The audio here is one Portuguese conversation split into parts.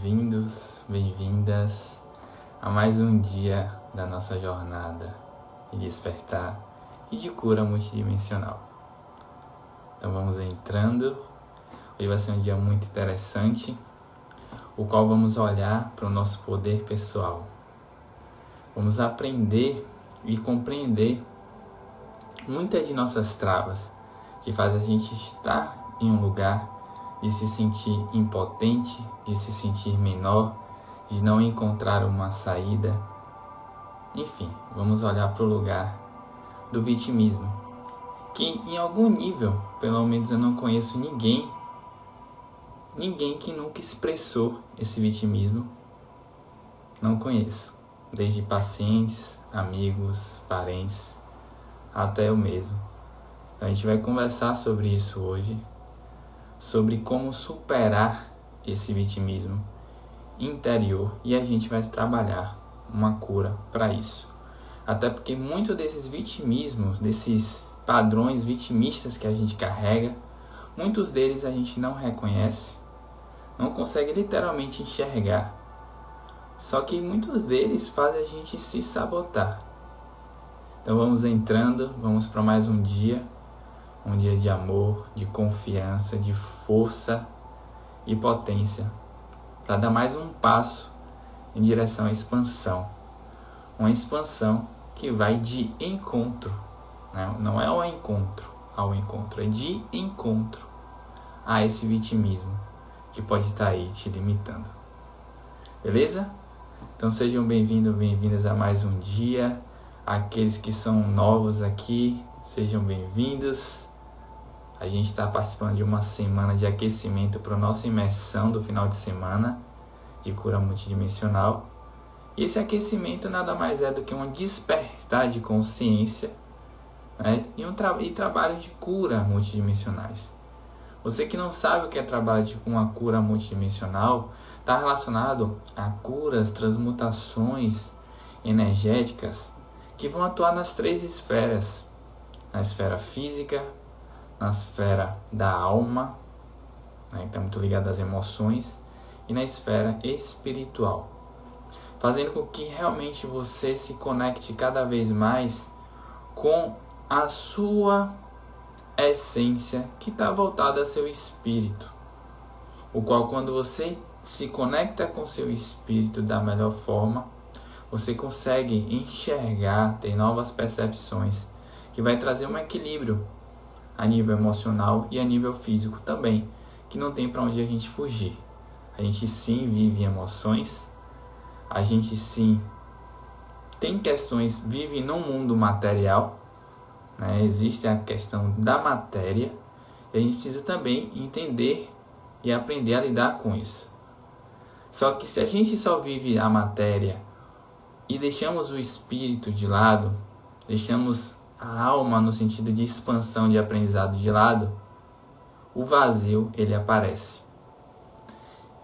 bem-vindos, bem-vindas a mais um dia da nossa jornada de despertar e de cura multidimensional. Então vamos entrando. Hoje vai ser um dia muito interessante, o qual vamos olhar para o nosso poder pessoal. Vamos aprender e compreender muitas de nossas travas que fazem a gente estar em um lugar de se sentir impotente, de se sentir menor, de não encontrar uma saída. Enfim, vamos olhar para o lugar do vitimismo, que em algum nível, pelo menos eu não conheço ninguém que nunca expressou esse vitimismo. Não conheço, desde pacientes, amigos, parentes, até eu mesmo. Então a gente vai conversar sobre isso hoje, sobre como superar esse vitimismo interior, e a gente vai trabalhar uma cura para isso. Até porque muitos desses vitimismos, desses padrões vitimistas que a gente carrega, muitos deles a gente não reconhece, não consegue literalmente enxergar. Só que muitos deles fazem a gente se sabotar. Então vamos entrando, vamos para mais um dia de amor, de confiança, de força e potência, para dar mais um passo em direção à expansão. Uma expansão que vai de encontro, né? Não é ao encontro, é de encontro a esse vitimismo que pode estar aí te limitando. Beleza? Então sejam bem-vindos, bem-vindas a mais um dia. Aqueles que são novos aqui, sejam bem-vindos. A gente está participando de uma semana de aquecimento para a nossa imersão do final de semana de cura multidimensional. E esse aquecimento nada mais é do que um despertar de consciência, né? e trabalho de cura multidimensionais. Você que não sabe o que é trabalho de uma cura multidimensional, está relacionado a curas, transmutações energéticas que vão atuar nas três esferas: na esfera física, na esfera da alma, né, que está muito ligada às emoções, e na esfera espiritual, fazendo com que realmente você se conecte cada vez mais com a sua essência, que está voltada ao seu espírito, o qual, quando você se conecta com seu espírito da melhor forma, você consegue enxergar, ter novas percepções, que vai trazer um equilíbrio a nível emocional e a nível físico também, que não tem para onde a gente fugir. A gente sim vive emoções, a gente sim tem questões, vive num mundo material, né? Existe a questão da matéria, e a gente precisa também entender e aprender a lidar com isso. Só que se a gente só vive a matéria e deixamos o espírito de lado, deixamos a alma no sentido de expansão, de aprendizado de lado, o vazio, ele aparece.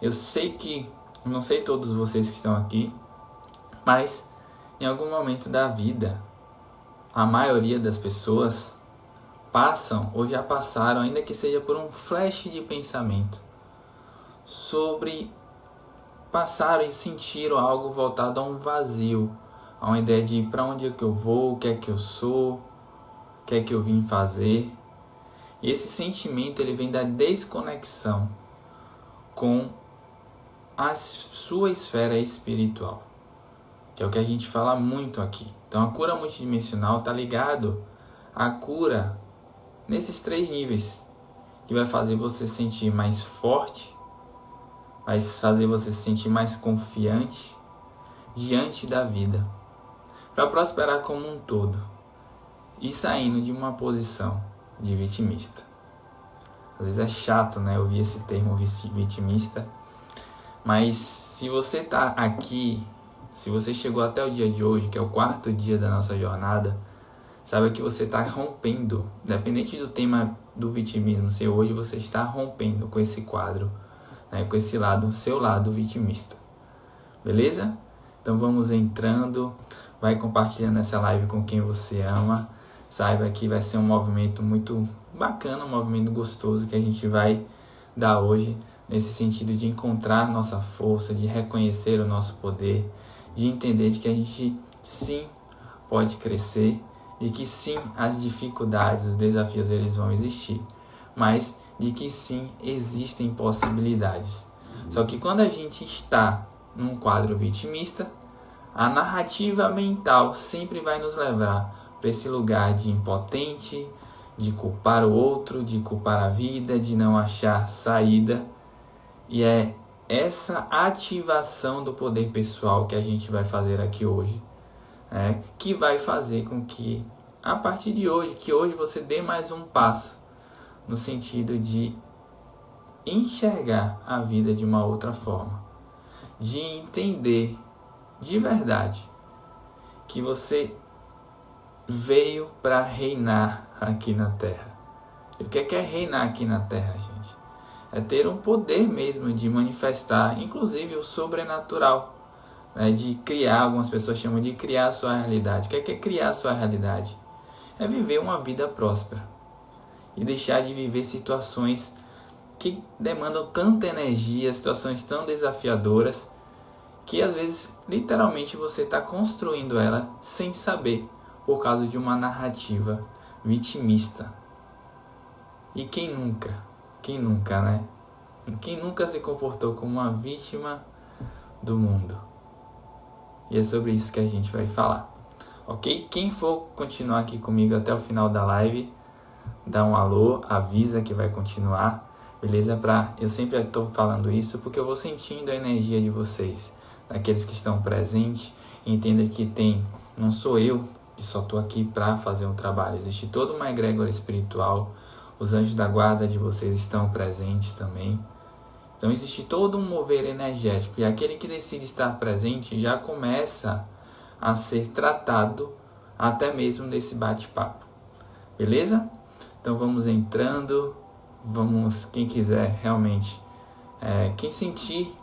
Eu sei que, não sei todos vocês que estão aqui, mas em algum momento da vida, a maioria das pessoas passam ou já passaram, ainda que seja por um flash de pensamento, sobre passaram e sentiram algo voltado a um vazio, a uma ideia de para onde é que eu vou, o que é que eu sou, o que é que eu vim fazer. E esse sentimento, ele vem da desconexão com a sua esfera espiritual, que é o que a gente fala muito aqui. Então a cura multidimensional está ligado à cura nesses três níveis, que vai fazer você sentir mais forte, vai fazer você se sentir mais confiante diante da vida, para prosperar como um todo, e saindo de uma posição de vitimista. Às vezes é chato, né, ouvir esse termo vitimista, mas se você está aqui, se você chegou até o dia de hoje, que é o 4º dia da nossa jornada, saiba que você está rompendo, independente do tema do vitimismo, se hoje você está rompendo com esse quadro, né, com esse lado, seu lado vitimista. Beleza? Então vamos entrando, vai compartilhando essa live com quem você ama. Saiba que vai ser um movimento muito bacana, um movimento gostoso que a gente vai dar hoje nesse sentido de encontrar nossa força, de reconhecer o nosso poder, de entender de que a gente sim pode crescer, de que sim as dificuldades, os desafios eles vão existir, mas de que sim existem possibilidades. Só que quando a gente está num quadro vitimista, a narrativa mental sempre vai nos levar para esse lugar de impotente, de culpar o outro, de culpar a vida, de não achar saída. E é essa ativação do poder pessoal que a gente vai fazer aqui hoje, né, que vai fazer com que, a partir de hoje, que hoje você dê mais um passo no sentido de enxergar a vida de uma outra forma, de entender de verdade que você veio para reinar aqui na Terra. E o que é reinar aqui na Terra, gente? É ter um poder mesmo de manifestar, inclusive o sobrenatural, né? De criar, algumas pessoas chamam de criar a sua realidade. O que é criar a sua realidade? É viver uma vida próspera e deixar de viver situações que demandam tanta energia, situações tão desafiadoras, que às vezes, literalmente, você está construindo ela sem saber, por causa de uma narrativa vitimista. E quem nunca, né? Quem nunca se comportou como uma vítima do mundo? E é sobre isso que a gente vai falar, ok? Quem for continuar aqui comigo até o final da live, dá um alô, avisa que vai continuar, beleza? Eu sempre estou falando isso porque eu vou sentindo a energia de vocês, daqueles que estão presentes. Entenda que não sou eu que só estou aqui para fazer um trabalho, existe toda uma egrégora espiritual, os anjos da guarda de vocês estão presentes também. Então existe todo um mover energético, e aquele que decide estar presente já começa a ser tratado até mesmo nesse bate-papo, beleza? Então vamos entrando, quem quiser realmente, quem sentir,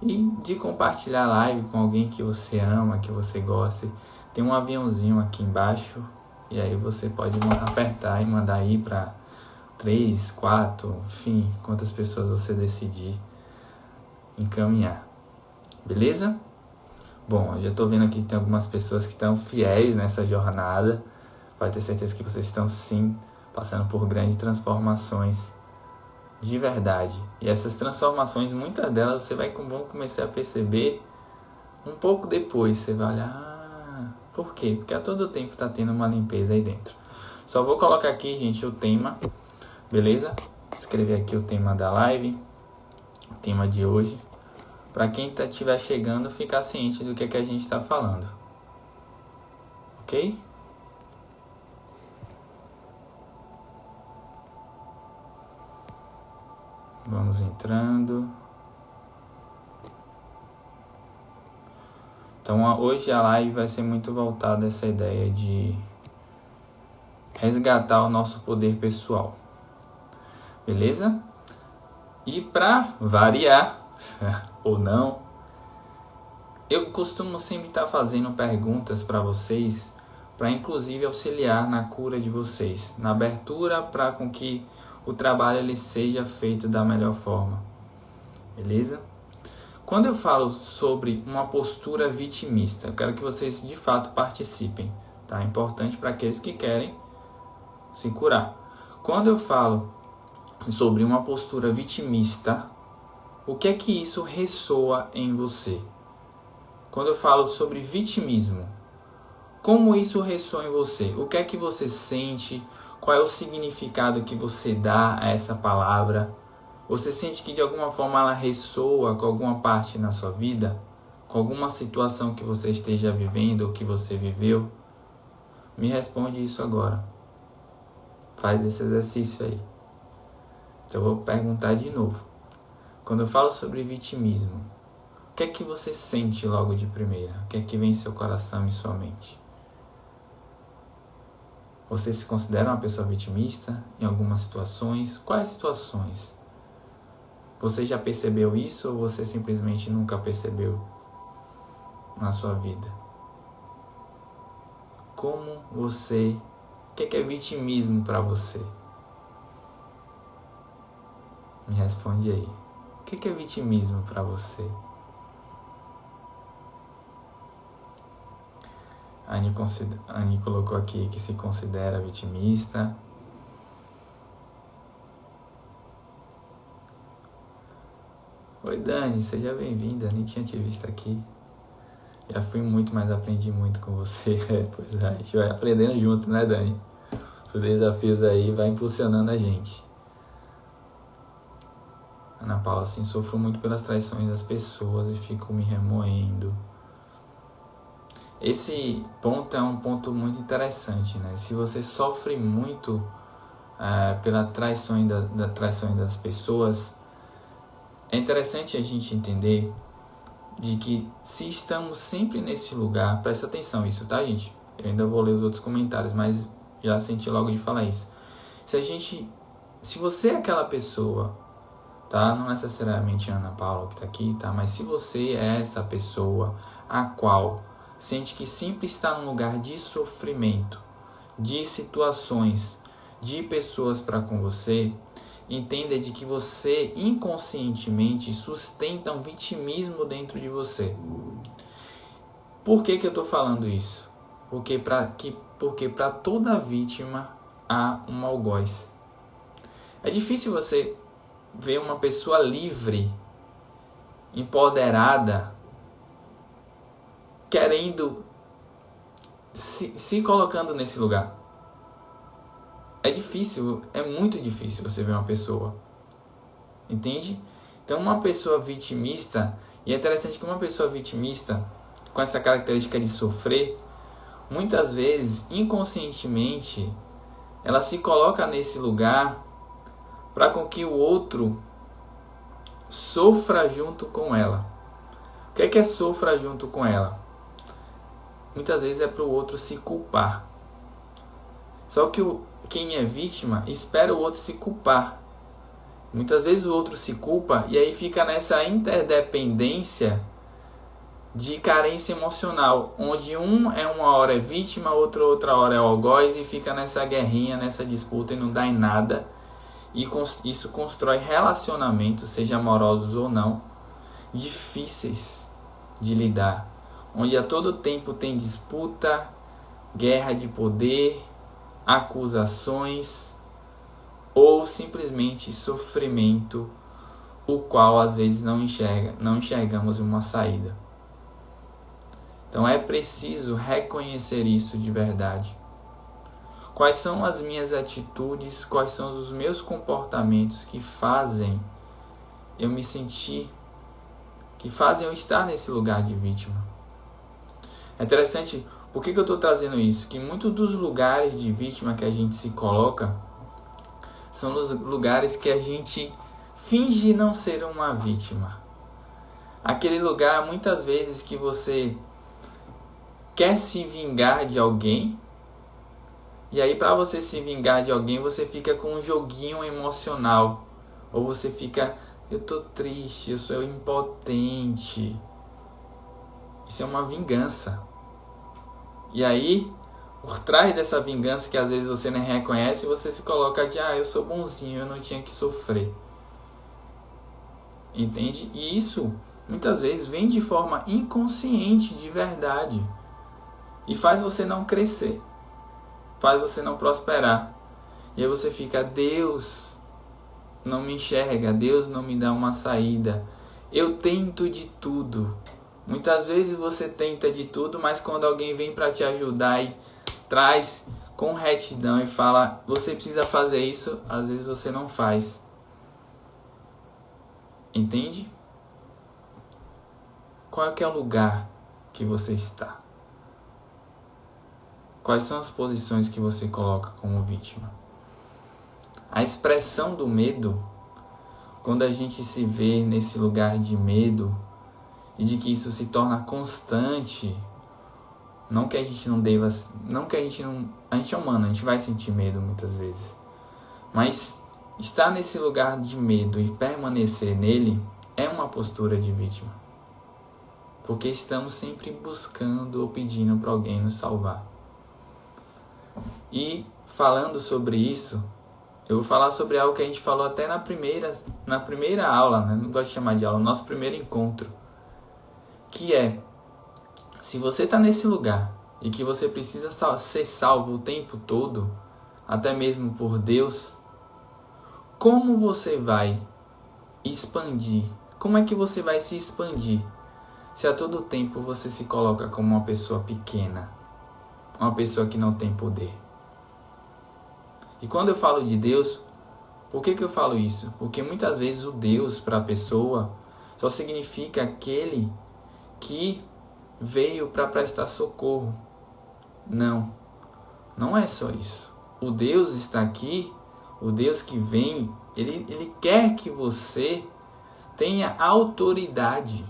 e de compartilhar a live com alguém que você ama, que você goste. Tem um aviãozinho aqui embaixo, e aí você pode apertar e mandar aí para 3, 4, enfim, quantas pessoas você decidir encaminhar, beleza? Bom, eu já estou vendo aqui que tem algumas pessoas que estão fiéis nessa jornada. Pode ter certeza que vocês estão sim passando por grandes transformações de verdade. E essas transformações, muitas delas você vão começar a perceber um pouco depois. Você vai olhar, por quê? Porque a todo tempo está tendo uma limpeza aí dentro. Só vou colocar aqui, gente, o tema, beleza? Escrever aqui o tema da live, o tema de hoje, para quem estiver chegando ficar ciente do que a gente está falando, ok? Vamos entrando. Então hoje a live vai ser muito voltada a essa ideia de resgatar o nosso poder pessoal, beleza? E para variar, ou não, eu costumo sempre estar fazendo perguntas para vocês, para inclusive auxiliar na cura de vocês, na abertura para com que o trabalho ele seja feito da melhor forma, beleza? Quando eu falo sobre uma postura vitimista, eu quero que vocês de fato participem, tá? É importante para aqueles que querem se curar. Quando eu falo sobre uma postura vitimista, o que é que isso ressoa em você? Quando eu falo sobre vitimismo, como isso ressoa em você? O que é que você sente? Qual é o significado que você dá a essa palavra? Você sente que de alguma forma ela ressoa com alguma parte na sua vida? Com alguma situação que você esteja vivendo ou que você viveu? Me responde isso agora. Faz esse exercício aí. Então eu vou perguntar de novo. Quando eu falo sobre vitimismo, o que é que você sente logo de primeira? O que é que vem em seu coração e sua mente? Você se considera uma pessoa vitimista em algumas situações? Quais situações? Você já percebeu isso ou você simplesmente nunca percebeu na sua vida? O que é vitimismo para você? Me responde aí. O que é vitimismo para você? A Anny colocou aqui que se considera vitimista. Oi Dani, seja bem-vinda, nem tinha te visto aqui. Já fui muito, mas aprendi muito com você. Pois é, a gente vai aprendendo junto, né Dani? Os desafios aí vai impulsionando a gente. Ana Paula, assim, sofro muito pelas traições das pessoas e fico me remoendo. Esse ponto é um ponto muito interessante, né? Se você sofre muito pela traição das pessoas, é interessante a gente entender de que se estamos sempre nesse lugar, presta atenção nisso, tá, gente? Eu ainda vou ler os outros comentários, mas já senti logo de falar isso. Se você é aquela pessoa, tá? Não necessariamente a Ana Paula que tá aqui, tá? Mas se você é essa pessoa a qual sente que sempre está num lugar de sofrimento, de situações, de pessoas para com você, entenda de que você inconscientemente sustenta um vitimismo dentro de você. Por que eu estou falando isso? Porque para toda vítima há um algoz. É difícil você ver uma pessoa livre, empoderada, querendo se colocando nesse lugar. É difícil, é muito difícil você ver uma pessoa, entende? Então uma pessoa vitimista, e é interessante que uma pessoa vitimista, com essa característica de sofrer, muitas vezes, inconscientemente, ela se coloca nesse lugar para com que o outro sofra junto com ela. O que é sofra junto com ela? Muitas vezes é para o outro se culpar. Só que quem é vítima espera o outro se culpar. Muitas vezes o outro se culpa e aí fica nessa interdependência de carência emocional, onde uma hora é vítima, outra hora é algoz e fica nessa guerrinha, nessa disputa e não dá em nada. E isso constrói relacionamentos, seja amorosos ou não, difíceis de lidar, onde a todo tempo tem disputa, guerra de poder, acusações ou simplesmente sofrimento, o qual às vezes não enxergamos uma saída. Então é preciso reconhecer isso de verdade. Quais são as minhas atitudes, quais são os meus comportamentos que fazem eu me sentir, que fazem eu estar nesse lugar de vítima? É interessante, por que eu estou trazendo isso? Que muitos dos lugares de vítima que a gente se coloca são os lugares que a gente finge não ser uma vítima. Aquele lugar, muitas vezes, que você quer se vingar de alguém, e aí para você se vingar de alguém, você fica com um joguinho emocional. Ou você fica, eu tô triste, eu sou impotente. Isso é uma vingança. E aí, por trás dessa vingança que às vezes você nem reconhece, você se coloca de, eu sou bonzinho, eu não tinha que sofrer. Entende? E isso, muitas vezes, vem de forma inconsciente, de verdade. E faz você não crescer. Faz você não prosperar. E aí você fica, Deus não me enxerga, Deus não me dá uma saída. Eu tento de tudo. Muitas vezes você tenta de tudo, mas quando alguém vem para te ajudar e traz com retidão e fala, você precisa fazer isso, às vezes você não faz. Entende? Qual é que é o lugar que você está? Quais são as posições que você coloca como vítima? A expressão do medo, quando a gente se vê nesse lugar de medo e de que isso se torna constante, não que a gente não deva, a gente é humano, a gente vai sentir medo muitas vezes, mas estar nesse lugar de medo e permanecer nele é uma postura de vítima, porque estamos sempre buscando ou pedindo para alguém nos salvar. E falando sobre isso, Eu vou falar sobre algo que a gente falou até na primeira aula, né? Não gosto de chamar de aula, nosso primeiro encontro. Que é, se você está nesse lugar e que você precisa ser salvo o tempo todo, até mesmo por Deus, como você vai expandir? Como é que você vai se expandir se a todo tempo você se coloca como uma pessoa pequena, uma pessoa que não tem poder? E quando eu falo de Deus, por que eu falo isso? Porque muitas vezes o Deus para a pessoa só significa aquele que veio para prestar socorro. Não, não é só isso. O Deus está aqui, o Deus que vem, ele quer que você tenha autoridade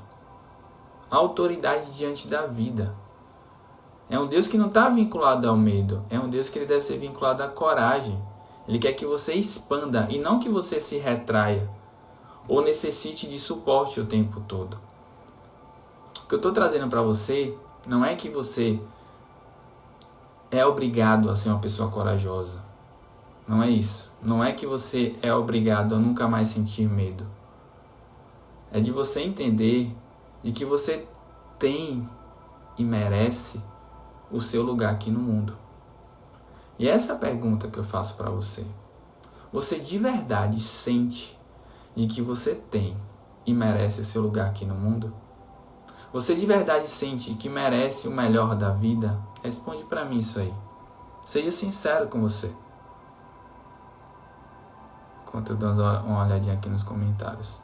diante da vida. É um Deus que não está vinculado ao medo, é um Deus que ele deve ser vinculado à coragem. Ele quer que você expanda e não que você se retraia ou necessite de suporte o tempo todo. O que eu estou trazendo para você não é que você é obrigado a ser uma pessoa corajosa. Não é isso. Não é que você é obrigado a nunca mais sentir medo. É de você entender de que você tem e merece o seu lugar aqui no mundo. E essa pergunta que eu faço para você. Você de verdade sente de que você tem e merece o seu lugar aqui no mundo? Você de verdade sente que merece o melhor da vida? Responde para mim isso aí. Seja sincero com você. Enquanto eu dou uma olhadinha aqui nos comentários.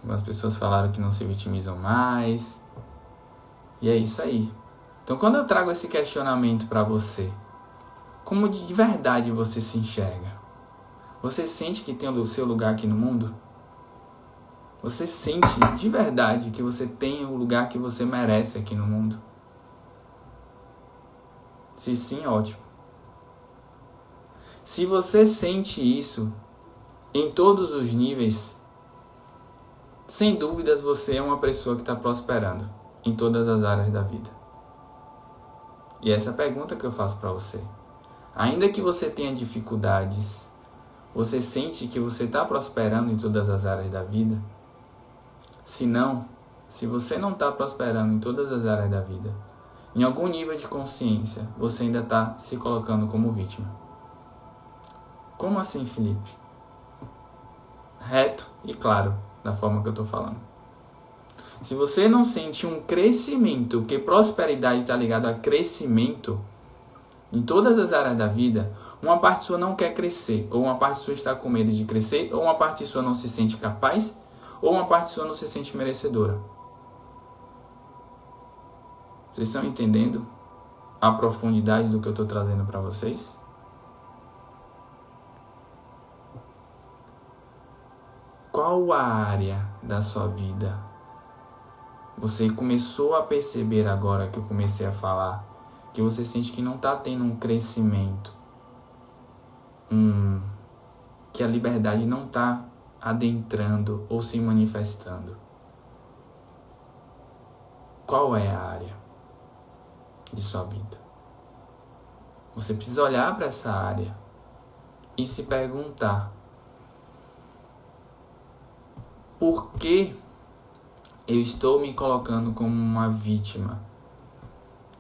Algumas pessoas falaram que não se vitimizam mais. E é isso aí. Então, quando eu trago esse questionamento para você, como de verdade você se enxerga? Você sente que tem o seu lugar aqui no mundo? Você sente de verdade que você tem o lugar que você merece aqui no mundo? Se sim, ótimo. Se você sente isso em todos os níveis, sem dúvidas você é uma pessoa que está prosperando em todas as áreas da vida. E essa é a pergunta que eu faço para você. Ainda que você tenha dificuldades, você sente que você está prosperando em todas as áreas da vida? Se não, se você não está prosperando em todas as áreas da vida, em algum nível de consciência, você ainda está se colocando como vítima. Como assim, Felipe? Reto e claro, da forma que eu estou falando. Se você não sente um crescimento, porque prosperidade está ligada a crescimento em todas as áreas da vida, uma parte sua não quer crescer, ou uma parte sua está com medo de crescer, ou uma parte sua não se sente capaz, ou uma parte sua não se sente merecedora. Vocês estão entendendo a profundidade do que eu estou trazendo para vocês? Qual a área da sua vida você começou a perceber agora que eu comecei a falar, que você sente que não está tendo um crescimento, que a liberdade não está adentrando ou se manifestando? Qual é a área de sua vida? Você precisa olhar para essa área e se perguntar: por que eu estou me colocando como uma vítima?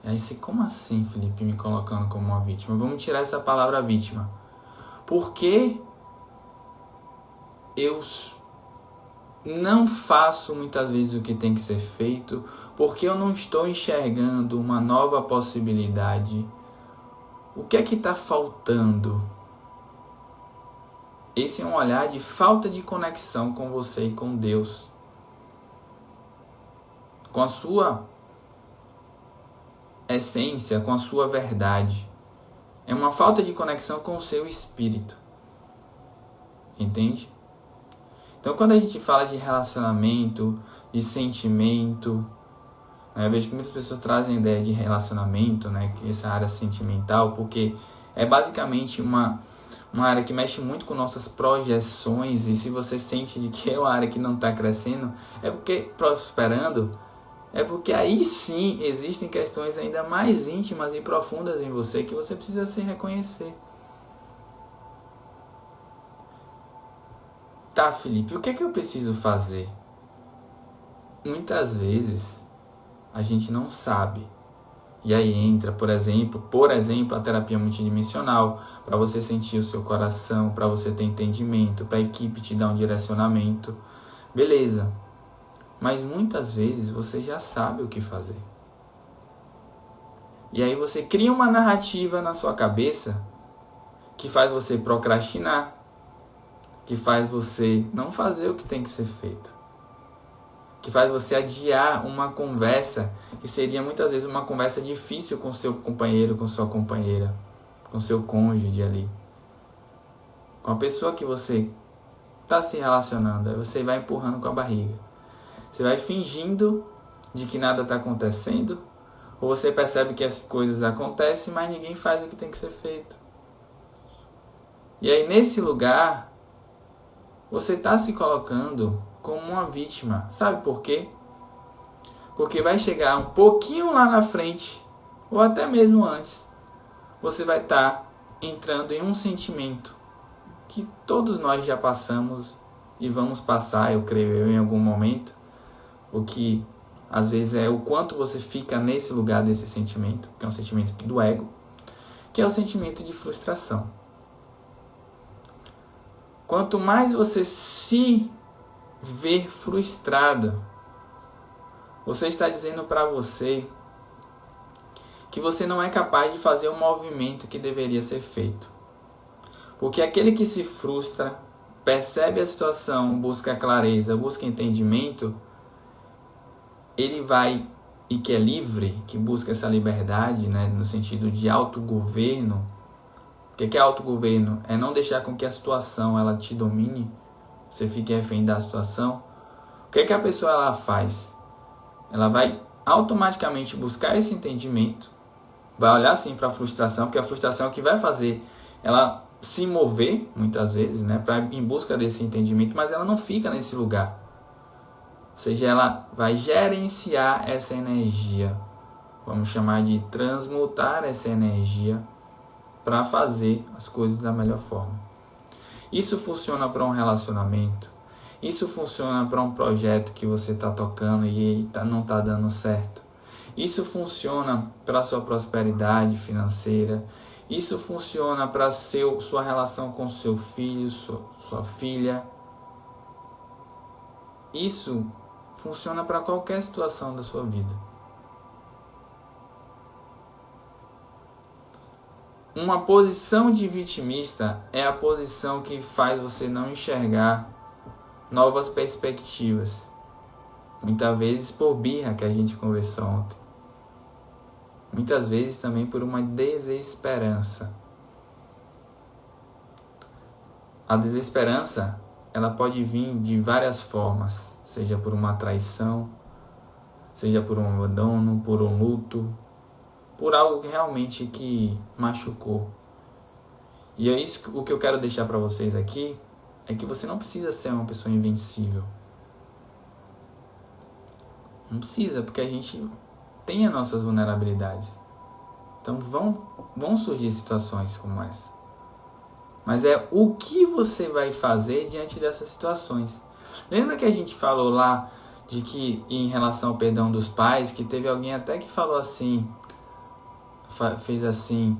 E aí, como assim, Felipe, me colocando como uma vítima? Vamos tirar essa palavra vítima. Por que eu não faço muitas vezes o que tem que ser feito? Porque eu não estou enxergando uma nova possibilidade? O que é que está faltando? Esse é um olhar de falta de conexão com você e com Deus. Com a sua essência, com a sua verdade. É uma falta de conexão com o seu espírito. Entende? Então, quando a gente fala de relacionamento, de sentimento, eu vejo que muitas pessoas trazem a ideia de relacionamento, né, essa área sentimental, porque é basicamente uma uma área que mexe muito com nossas projeções, e se você sente de que é uma área que não está crescendo, é porque prosperando, é porque aí sim existem questões ainda mais íntimas e profundas em você que você precisa se reconhecer. Tá, Felipe, o que é que eu preciso fazer? Muitas vezes a gente não sabe. E aí entra, por exemplo, a terapia multidimensional, para você sentir o seu coração, para você ter entendimento, para a equipe te dar um direcionamento. Beleza. Mas muitas vezes você já sabe o que fazer. E aí você cria uma narrativa na sua cabeça que faz você procrastinar, que faz você não fazer o que tem que ser feito, que faz você adiar uma conversa que seria muitas vezes uma conversa difícil com seu companheiro, com sua companheira, com seu cônjuge ali, com a pessoa que você está se relacionando. Aí você vai empurrando com a barriga, você vai fingindo de que nada está acontecendo, ou você percebe que as coisas acontecem, mas ninguém faz o que tem que ser feito. E aí nesse lugar você está se colocando como uma vítima. Sabe por quê? Porque vai chegar um pouquinho lá na frente, ou até mesmo antes, você vai estar entrando em um sentimento que todos nós já passamos e vamos passar, eu creio, em algum momento. O que às vezes é o quanto você fica nesse lugar desse sentimento, que é um sentimento do ego, que é o sentimento de frustração. Quanto mais você se ver frustrado, você está dizendo para você que você não é capaz de fazer o movimento que deveria ser feito. Porque aquele que se frustra, percebe a situação, busca clareza, busca entendimento, ele vai, e que é livre, que busca essa liberdade, né, no sentido de autogoverno. O que é autogoverno? É não deixar com que a situação ela te domine, você fique refém da situação. O que a pessoa ela faz? Ela vai automaticamente buscar esse entendimento, vai olhar sim para a frustração, porque a frustração é o que vai fazer ela se mover, muitas vezes, né, em busca desse entendimento, mas ela não fica nesse lugar. Ou seja, ela vai gerenciar essa energia, vamos chamar de transmutar essa energia para fazer as coisas da melhor forma. Isso funciona para um relacionamento, isso funciona para um projeto que você está tocando e não está dando certo. Isso funciona para a sua prosperidade financeira. Isso funciona para sua relação com seu filho, sua filha. Isso funciona para qualquer situação da sua vida. Uma posição de vitimista é a posição que faz você não enxergar novas perspectivas. Muitas vezes por birra, que a gente conversou ontem. Muitas vezes também por uma desesperança. A desesperança, ela pode vir de várias formas. Seja por uma traição, seja por um abandono, por um luto, por algo que realmente que machucou. E é isso o que eu quero deixar para vocês aqui, é que você não precisa ser uma pessoa invencível. Não precisa, porque a gente tem as nossas vulnerabilidades. Então vão surgir situações como essa. Mas é o que você vai fazer diante dessas situações. Lembra que a gente falou lá de que em relação ao perdão dos pais, que teve alguém até que falou assim, fez assim,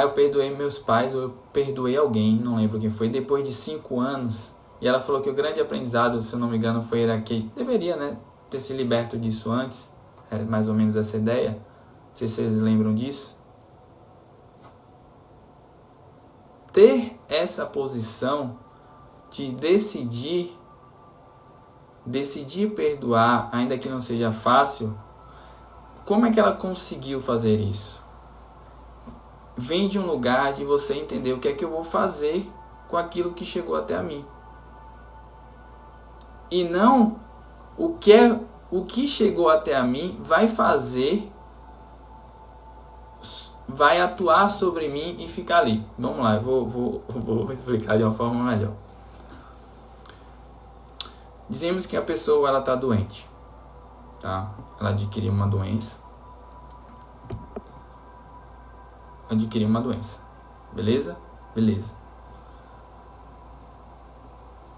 eu perdoei meus pais, ou eu perdoei alguém, não lembro quem foi, depois de 5 anos. E ela falou que o grande aprendizado, se eu não me engano, foi que deveria, né, ter se liberto disso antes. É mais ou menos essa ideia. Não sei se vocês lembram disso. Ter essa posição de decidir perdoar, ainda que não seja fácil. Como é que ela conseguiu fazer isso? Vem de um lugar de você entender o que é que eu vou fazer com aquilo que chegou até mim. E não o que chegou até a mim vai vai atuar sobre mim e ficar ali. Vamos lá, eu vou explicar de uma forma melhor. Dizemos que a pessoa ela está doente, tá? Ela adquiriu uma doença. Beleza? Beleza.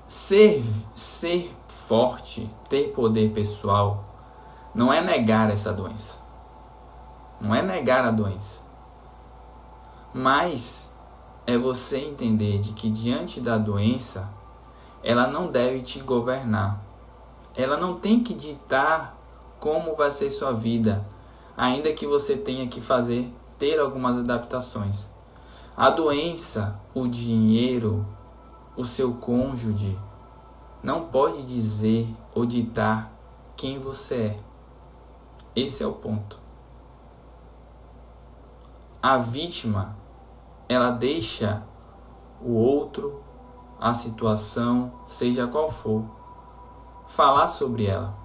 Ser forte, ter poder pessoal, não é negar essa doença. Não é negar a doença. Mas é você entender de que diante da doença, ela não deve te governar. Ela não tem que ditar como vai ser sua vida, ainda que você tenha que ter algumas adaptações. A doença, o dinheiro, o seu cônjuge, não pode dizer ou ditar quem você é. Esse é o ponto. A vítima, ela deixa o outro, a situação, seja qual for, falar sobre ela.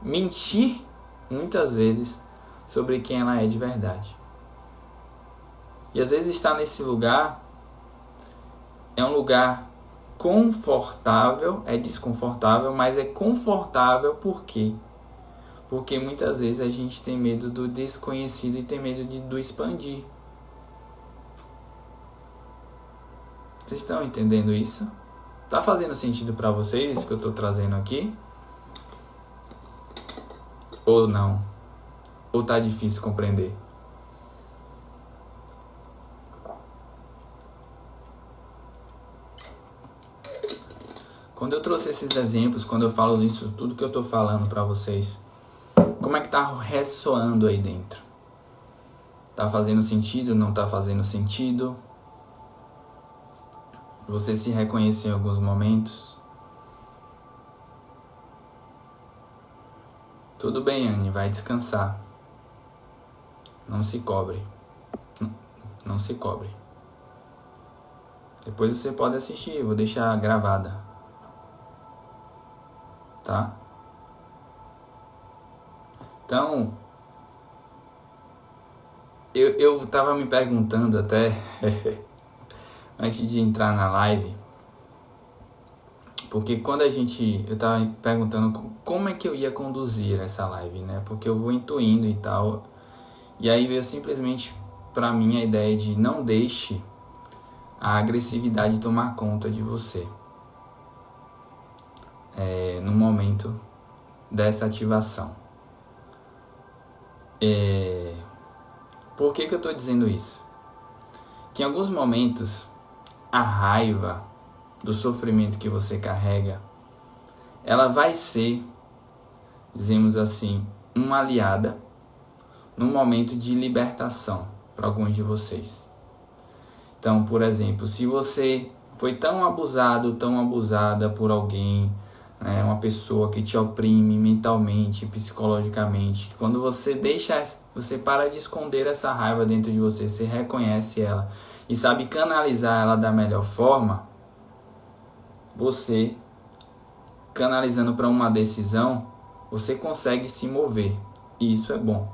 Mentir, muitas vezes, sobre quem ela é de verdade. E às vezes estar nesse lugar é um lugar confortável, é desconfortável, mas é confortável por quê? Porque muitas vezes a gente tem medo do desconhecido e tem medo do expandir. Vocês estão entendendo isso? Tá fazendo sentido para vocês isso que eu estou trazendo aqui? Ou não? Ou tá difícil compreender? Quando eu trouxe esses exemplos, quando eu falo isso, tudo que eu estou falando para vocês, como é que tá ressoando aí dentro? Tá fazendo sentido? Não tá fazendo sentido? Você se reconhece em alguns momentos? Tudo bem, Anne, vai descansar. Não se cobre. Não se cobre. Depois você pode assistir, eu vou deixar gravada. Tá? Então, eu tava me perguntando até, antes de entrar na live, porque quando eu tava me perguntando como é que eu ia conduzir essa live, né? Porque eu vou intuindo e tal, e aí veio simplesmente pra mim a ideia de não deixe a agressividade tomar conta de você. No momento dessa ativação. Por que eu estou dizendo isso? Que em alguns momentos a raiva do sofrimento que você carrega, ela vai ser, dizemos assim, uma aliada no momento de libertação para alguns de vocês. Então, por exemplo, se você foi tão abusado, tão abusada por alguém, né, uma pessoa que te oprime mentalmente, psicologicamente, quando você você para de esconder essa raiva dentro de você, você reconhece ela e sabe canalizar ela da melhor forma, você, canalizando para uma decisão, você consegue se mover, e isso é bom.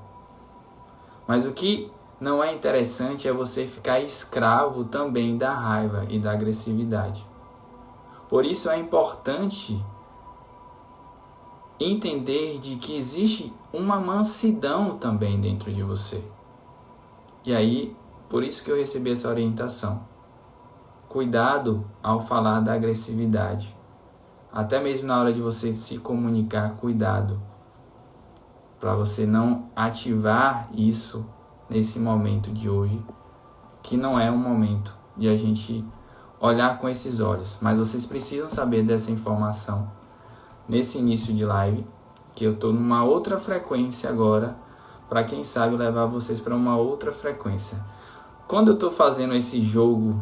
Mas o que não é interessante é você ficar escravo também da raiva e da agressividade. Por isso é importante entender de que existe uma mansidão também dentro de você. E aí, por isso que eu recebi essa orientação. Cuidado ao falar da agressividade. Até mesmo na hora de você se comunicar, cuidado. Para você não ativar isso nesse momento de hoje, que não é um momento de a gente olhar com esses olhos. Mas vocês precisam saber dessa informação nesse início de live, que eu estou numa outra frequência agora, para quem sabe levar vocês para uma outra frequência. Quando eu estou fazendo esse jogo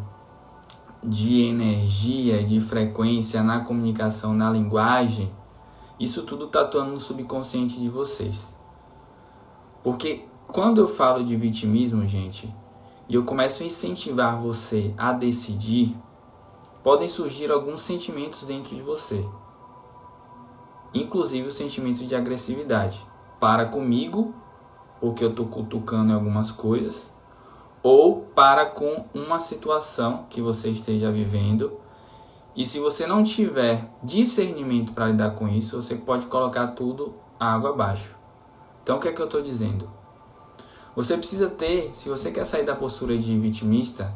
de energia, de frequência na comunicação, na linguagem, isso tudo está atuando no subconsciente de vocês. Porque quando eu falo de vitimismo, gente, e eu começo a incentivar você a decidir, podem surgir alguns sentimentos dentro de você. Inclusive o sentimento de agressividade. Para comigo, porque eu estou cutucando algumas coisas, ou para com uma situação que você esteja vivendo. E se você não tiver discernimento para lidar com isso, você pode colocar tudo água abaixo. Então o que é que eu estou dizendo? Você precisa ter, se você quer sair da postura de vitimista,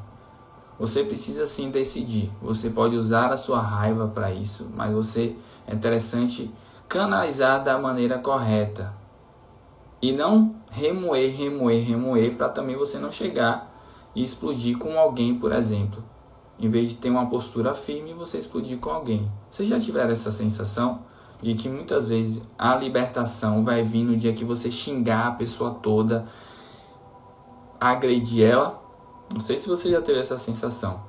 você precisa sim decidir. Você pode usar a sua raiva para isso, mas é interessante canalizar da maneira correta. E não remoer, para também você não chegar e explodir com alguém, por exemplo. Em vez de ter uma postura firme, você explodir com alguém. Vocês já tiveram essa sensação de que muitas vezes a libertação vai vir no dia que você xingar a pessoa toda, agredir ela? Não sei se você já teve essa sensação.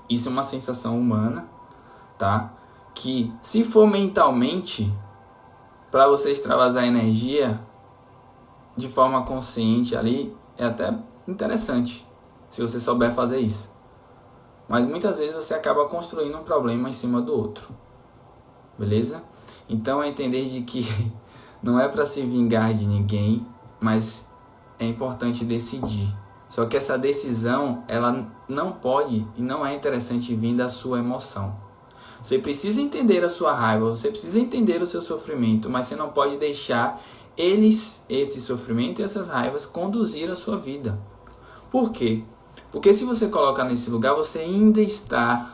Isso é uma sensação humana, tá? Que se for mentalmente, para você extravasar energia de forma consciente ali, é até interessante, se você souber fazer isso. Mas muitas vezes você acaba construindo um problema em cima do outro. Beleza? Então é entender de que não é para se vingar de ninguém, mas é importante decidir. Só que essa decisão, ela não pode e não é interessante vir da sua emoção. Você precisa entender a sua raiva, você precisa entender o seu sofrimento, mas você não pode deixar esse sofrimento e essas raivas conduzir a sua vida. Por quê? Porque se você colocar nesse lugar, você ainda está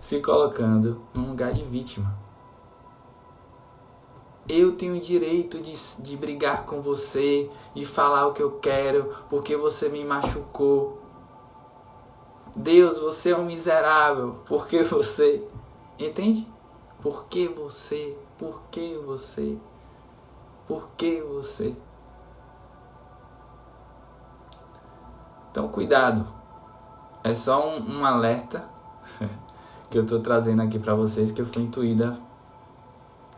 se colocando num lugar de vítima. Eu tenho o direito de brigar com você, de falar o que eu quero, porque você me machucou. Deus, você é um miserável, porque você... Entende? Por que você? Por que você? Por que você? Então, cuidado. É só um alerta que eu estou trazendo aqui para vocês, que eu fui intuída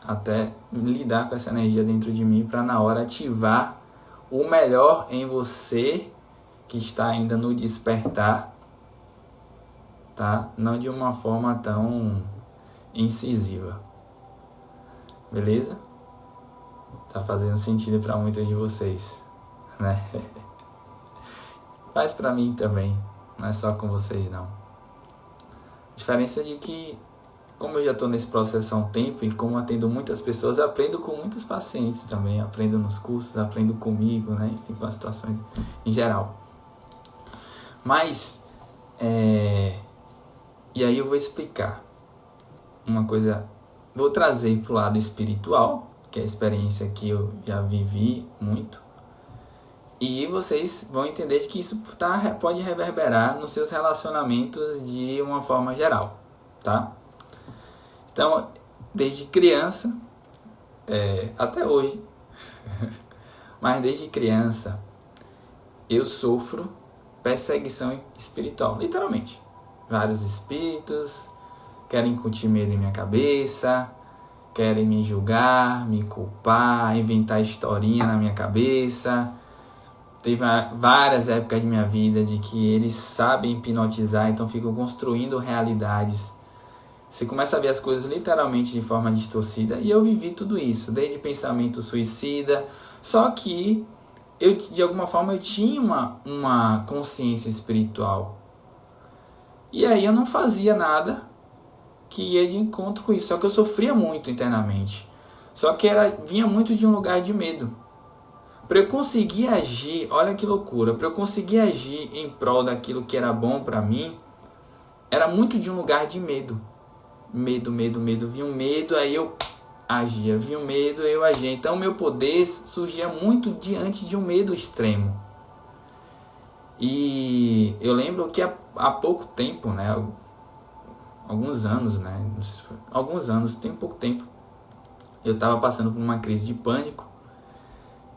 até lidar com essa energia dentro de mim para na hora ativar o melhor em você que está ainda no despertar, tá? Não de uma forma tão incisiva. Beleza? Tá fazendo sentido para muitos de vocês, né? Faz para mim também, não é só com vocês não. A diferença é de que, como eu já estou nesse processo há um tempo e como atendo muitas pessoas, eu aprendo com muitos pacientes também, aprendo nos cursos, aprendo comigo, né? Enfim, com as situações em geral. Mas, e aí eu vou explicar uma coisa, vou trazer para o lado espiritual, que é a experiência que eu já vivi muito, e vocês vão entender que isso pode reverberar nos seus relacionamentos de uma forma geral, tá? Então, desde criança, até hoje, mas desde criança, eu sofro perseguição espiritual, literalmente. Vários espíritos querem incutir medo em minha cabeça, querem me julgar, me culpar, inventar historinha na minha cabeça. Teve várias épocas de minha vida de que eles sabem hipnotizar, então ficam construindo realidades. Você começa a ver as coisas literalmente de forma distorcida, e eu vivi tudo isso, desde pensamento suicida. Só que eu, de alguma forma, eu tinha uma consciência espiritual. E aí eu não fazia nada que ia de encontro com isso, só que eu sofria muito internamente. Só que vinha muito de um lugar de medo. Para eu conseguir agir, olha que loucura, para eu conseguir agir em prol daquilo que era bom para mim, era muito de um lugar de medo. Medo. Vinha um medo, aí eu agia. Vinha um medo, eu agia. Então, meu poder surgia muito diante de um medo extremo. E eu lembro que há pouco tempo, né? Alguns anos, né? Não sei se foi, alguns anos, tem pouco tempo. Eu estava passando por uma crise de pânico.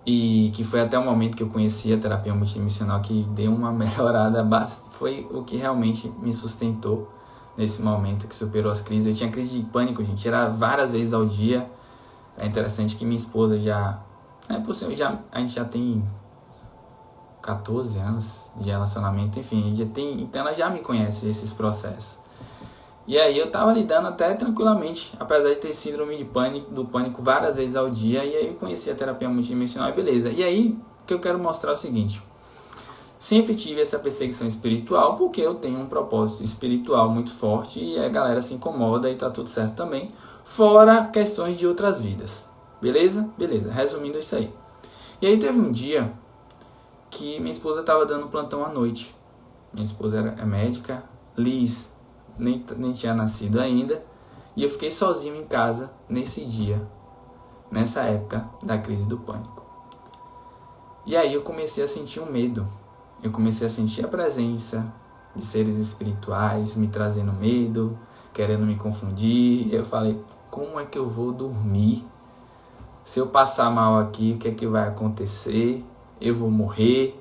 E que foi até o momento que eu conheci a terapia multidimensional, que deu uma melhorada bastante. Foi o que realmente me sustentou nesse momento, que superou as crises. Eu tinha crise de pânico, gente, era várias vezes ao dia. É interessante que minha esposa já... a gente já tem 14 anos de relacionamento, enfim, então ela já me conhece esses processos. E aí eu tava lidando até tranquilamente, apesar de ter síndrome do pânico várias vezes ao dia, e aí eu conheci a terapia multidimensional e beleza. E aí, o que eu quero mostrar é o seguinte: Sempre tive essa perseguição espiritual porque eu tenho um propósito espiritual muito forte e a galera se incomoda e tá tudo certo também. Fora questões de outras vidas. Beleza? Beleza. Resumindo isso aí. E aí teve um dia que minha esposa estava dando plantão à noite. Minha esposa é médica. Liz nem tinha nascido ainda. E eu fiquei sozinho em casa nesse dia. Nessa época da crise do pânico. E aí eu comecei a sentir um medo. Eu comecei a sentir a presença de seres espirituais me trazendo medo, querendo me confundir. Eu falei, como é que eu vou dormir? Se eu passar mal aqui, o que é que vai acontecer? Eu vou morrer?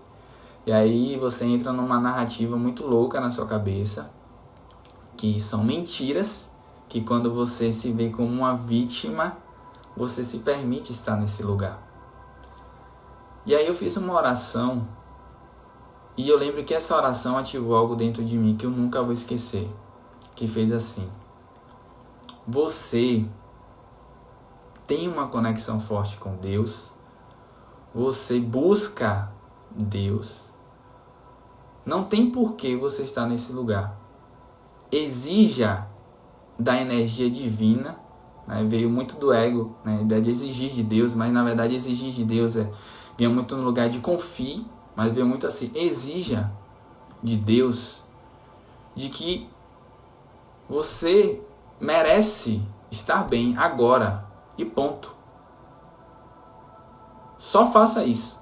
E aí você entra numa narrativa muito louca na sua cabeça, que são mentiras, que quando você se vê como uma vítima, você se permite estar nesse lugar. E aí eu fiz uma oração, e eu lembro que essa oração ativou algo dentro de mim que eu nunca vou esquecer, que fez assim: você tem uma conexão forte com Deus, você busca Deus, não tem por que você estar nesse lugar. Exija da energia divina, né? Veio muito do ego, né? A ideia de exigir de Deus, mas na verdade exigir de Deus vinha muito no lugar de confie, mas veio muito assim, exija de Deus de que você merece estar bem agora e ponto. Só faça isso.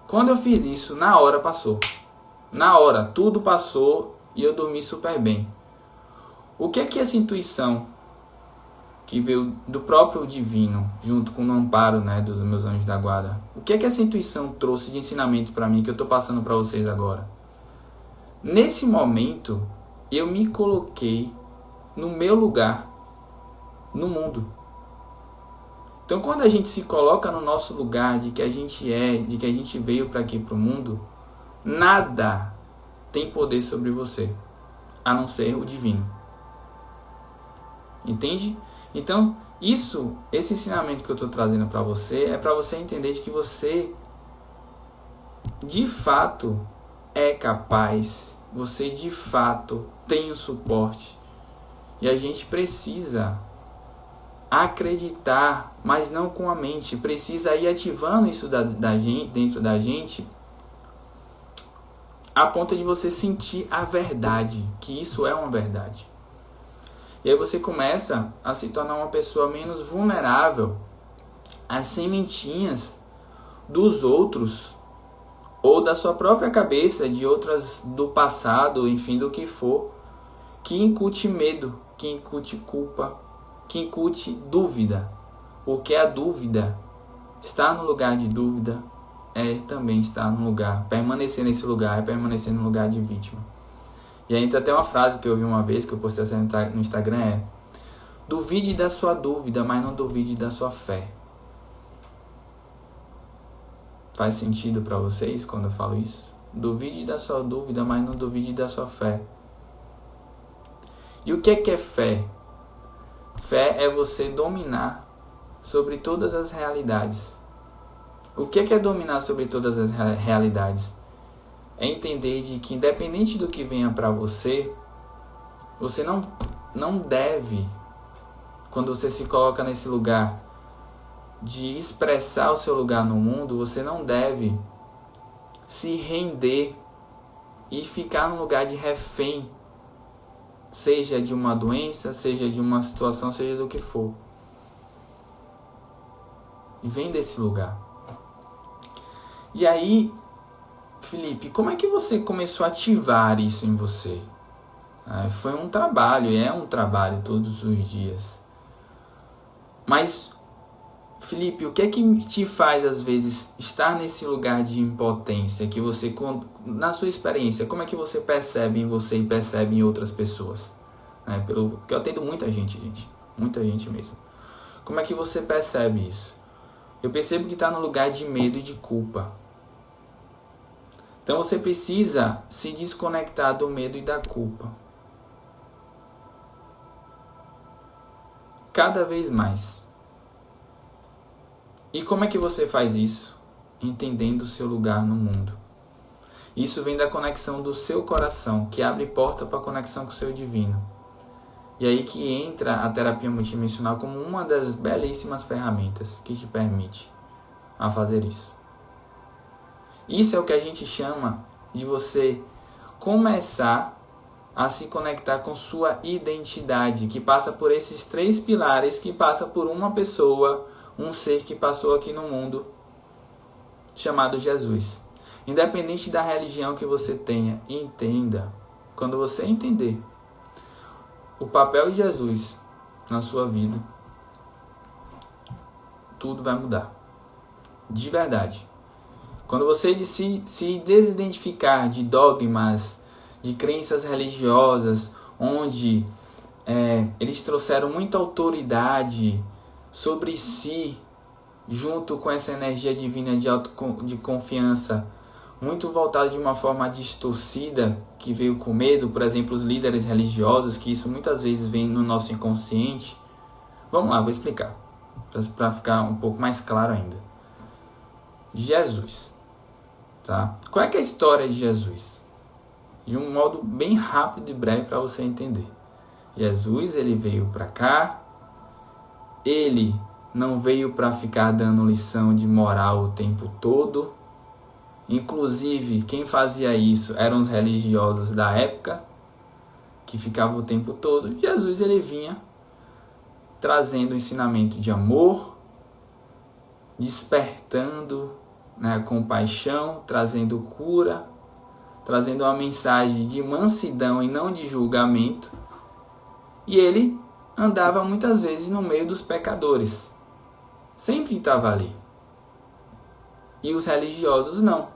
Quando eu fiz isso, na hora passou. Na hora, tudo passou e eu dormi super bem. O que é que essa intuição que veio do próprio divino, junto com o amparo, né, dos meus anjos da guarda, o que é que essa intuição trouxe de ensinamento para mim, que eu estou passando para vocês agora? Nesse momento, eu me coloquei no meu lugar no mundo. Então, quando a gente se coloca no nosso lugar, de que a gente é, de que a gente veio para aqui, para o mundo, nada tem poder sobre você, a não ser o divino. Entende? Então, esse ensinamento que eu estou trazendo para você é para você entender de que você, de fato, é capaz, você de fato tem o suporte. E a gente precisa acreditar, mas não com a mente, precisa ir ativando isso dentro da gente, a ponto de você sentir a verdade, que isso é uma verdade. E aí você começa a se tornar uma pessoa menos vulnerável às sementinhas dos outros, ou da sua própria cabeça, de outras do passado, enfim, do que for, que incute medo, que incute culpa, que incute dúvida. Porque a dúvida, estar no lugar de dúvida, é também estar no lugar, permanecer nesse lugar, é permanecer no lugar de vítima. E aí entra até uma frase que eu ouvi uma vez, que eu postei no Instagram, é: duvide da sua dúvida, mas não duvide da sua fé. Faz sentido para vocês quando eu falo isso? Duvide da sua dúvida, mas não duvide da sua fé. E o que é fé? Fé é você dominar sobre todas as realidades. O que é dominar sobre todas as realidades? É entender de que, independente do que venha para você, você não deve, quando você se coloca nesse lugar de expressar o seu lugar no mundo, você não deve se render e ficar no lugar de refém, seja de uma doença, seja de uma situação, seja do que for. E vem desse lugar. E aí, Felipe, como é que você começou a ativar isso em você? Foi um trabalho, é um trabalho todos os dias. Mas, Felipe, o que é que te faz, às vezes, estar nesse lugar de impotência? Que você, na sua experiência, como é que você percebe em você e percebe em outras pessoas? Porque eu atendo muita gente, muita gente mesmo. Como é que você percebe isso? Eu percebo que está no lugar de medo e de culpa. Então você precisa se desconectar do medo e da culpa. Cada vez mais. E como é que você faz isso? Entendendo o seu lugar no mundo. Isso vem da conexão do seu coração, que abre porta para a conexão com o seu divino. E aí que entra a terapia multidimensional como uma das belíssimas ferramentas que te permite a fazer isso. Isso é o que a gente chama de você começar a se conectar com sua identidade, que passa por esses 3 pilares, que passa por uma pessoa, um ser que passou aqui no mundo, chamado Jesus. Independente da religião que você tenha, entenda, quando você entender o papel de Jesus na sua vida, tudo vai mudar. De verdade. Quando você se desidentificar de dogmas, de crenças religiosas, onde eles trouxeram muita autoridade sobre si, junto com essa energia divina de confiança, muito voltada de uma forma distorcida, que veio com medo, por exemplo, os líderes religiosos, que isso muitas vezes vem no nosso inconsciente. Vamos lá, vou explicar, para ficar um pouco mais claro ainda. Jesus, tá? Qual é que é a história de Jesus? De um modo bem rápido e breve para você entender. Jesus, ele veio para cá, ele não veio para ficar dando lição de moral o tempo todo. Inclusive, quem fazia isso eram os religiosos da época, que ficavam o tempo todo. Jesus, ele vinha trazendo ensinamento de amor, despertando, compaixão, trazendo cura, trazendo uma mensagem de mansidão e não de julgamento. E ele andava muitas vezes no meio dos pecadores. Sempre estava ali. E os religiosos não.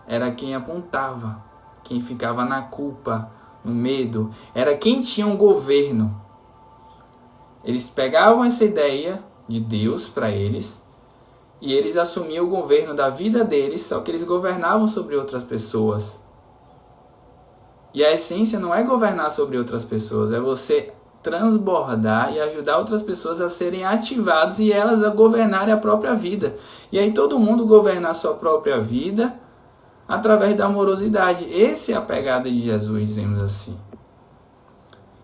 Era quem apontava, quem ficava na culpa, no medo. Era quem tinha um governo. Eles pegavam essa ideia de Deus para eles e eles assumiam o governo da vida deles, só que eles governavam sobre outras pessoas. E a essência não é governar sobre outras pessoas, é você transbordar e ajudar outras pessoas a serem ativadas e elas a governarem a própria vida. E aí todo mundo governar a sua própria vida através da amorosidade. Essa é a pegada de Jesus, dizemos assim.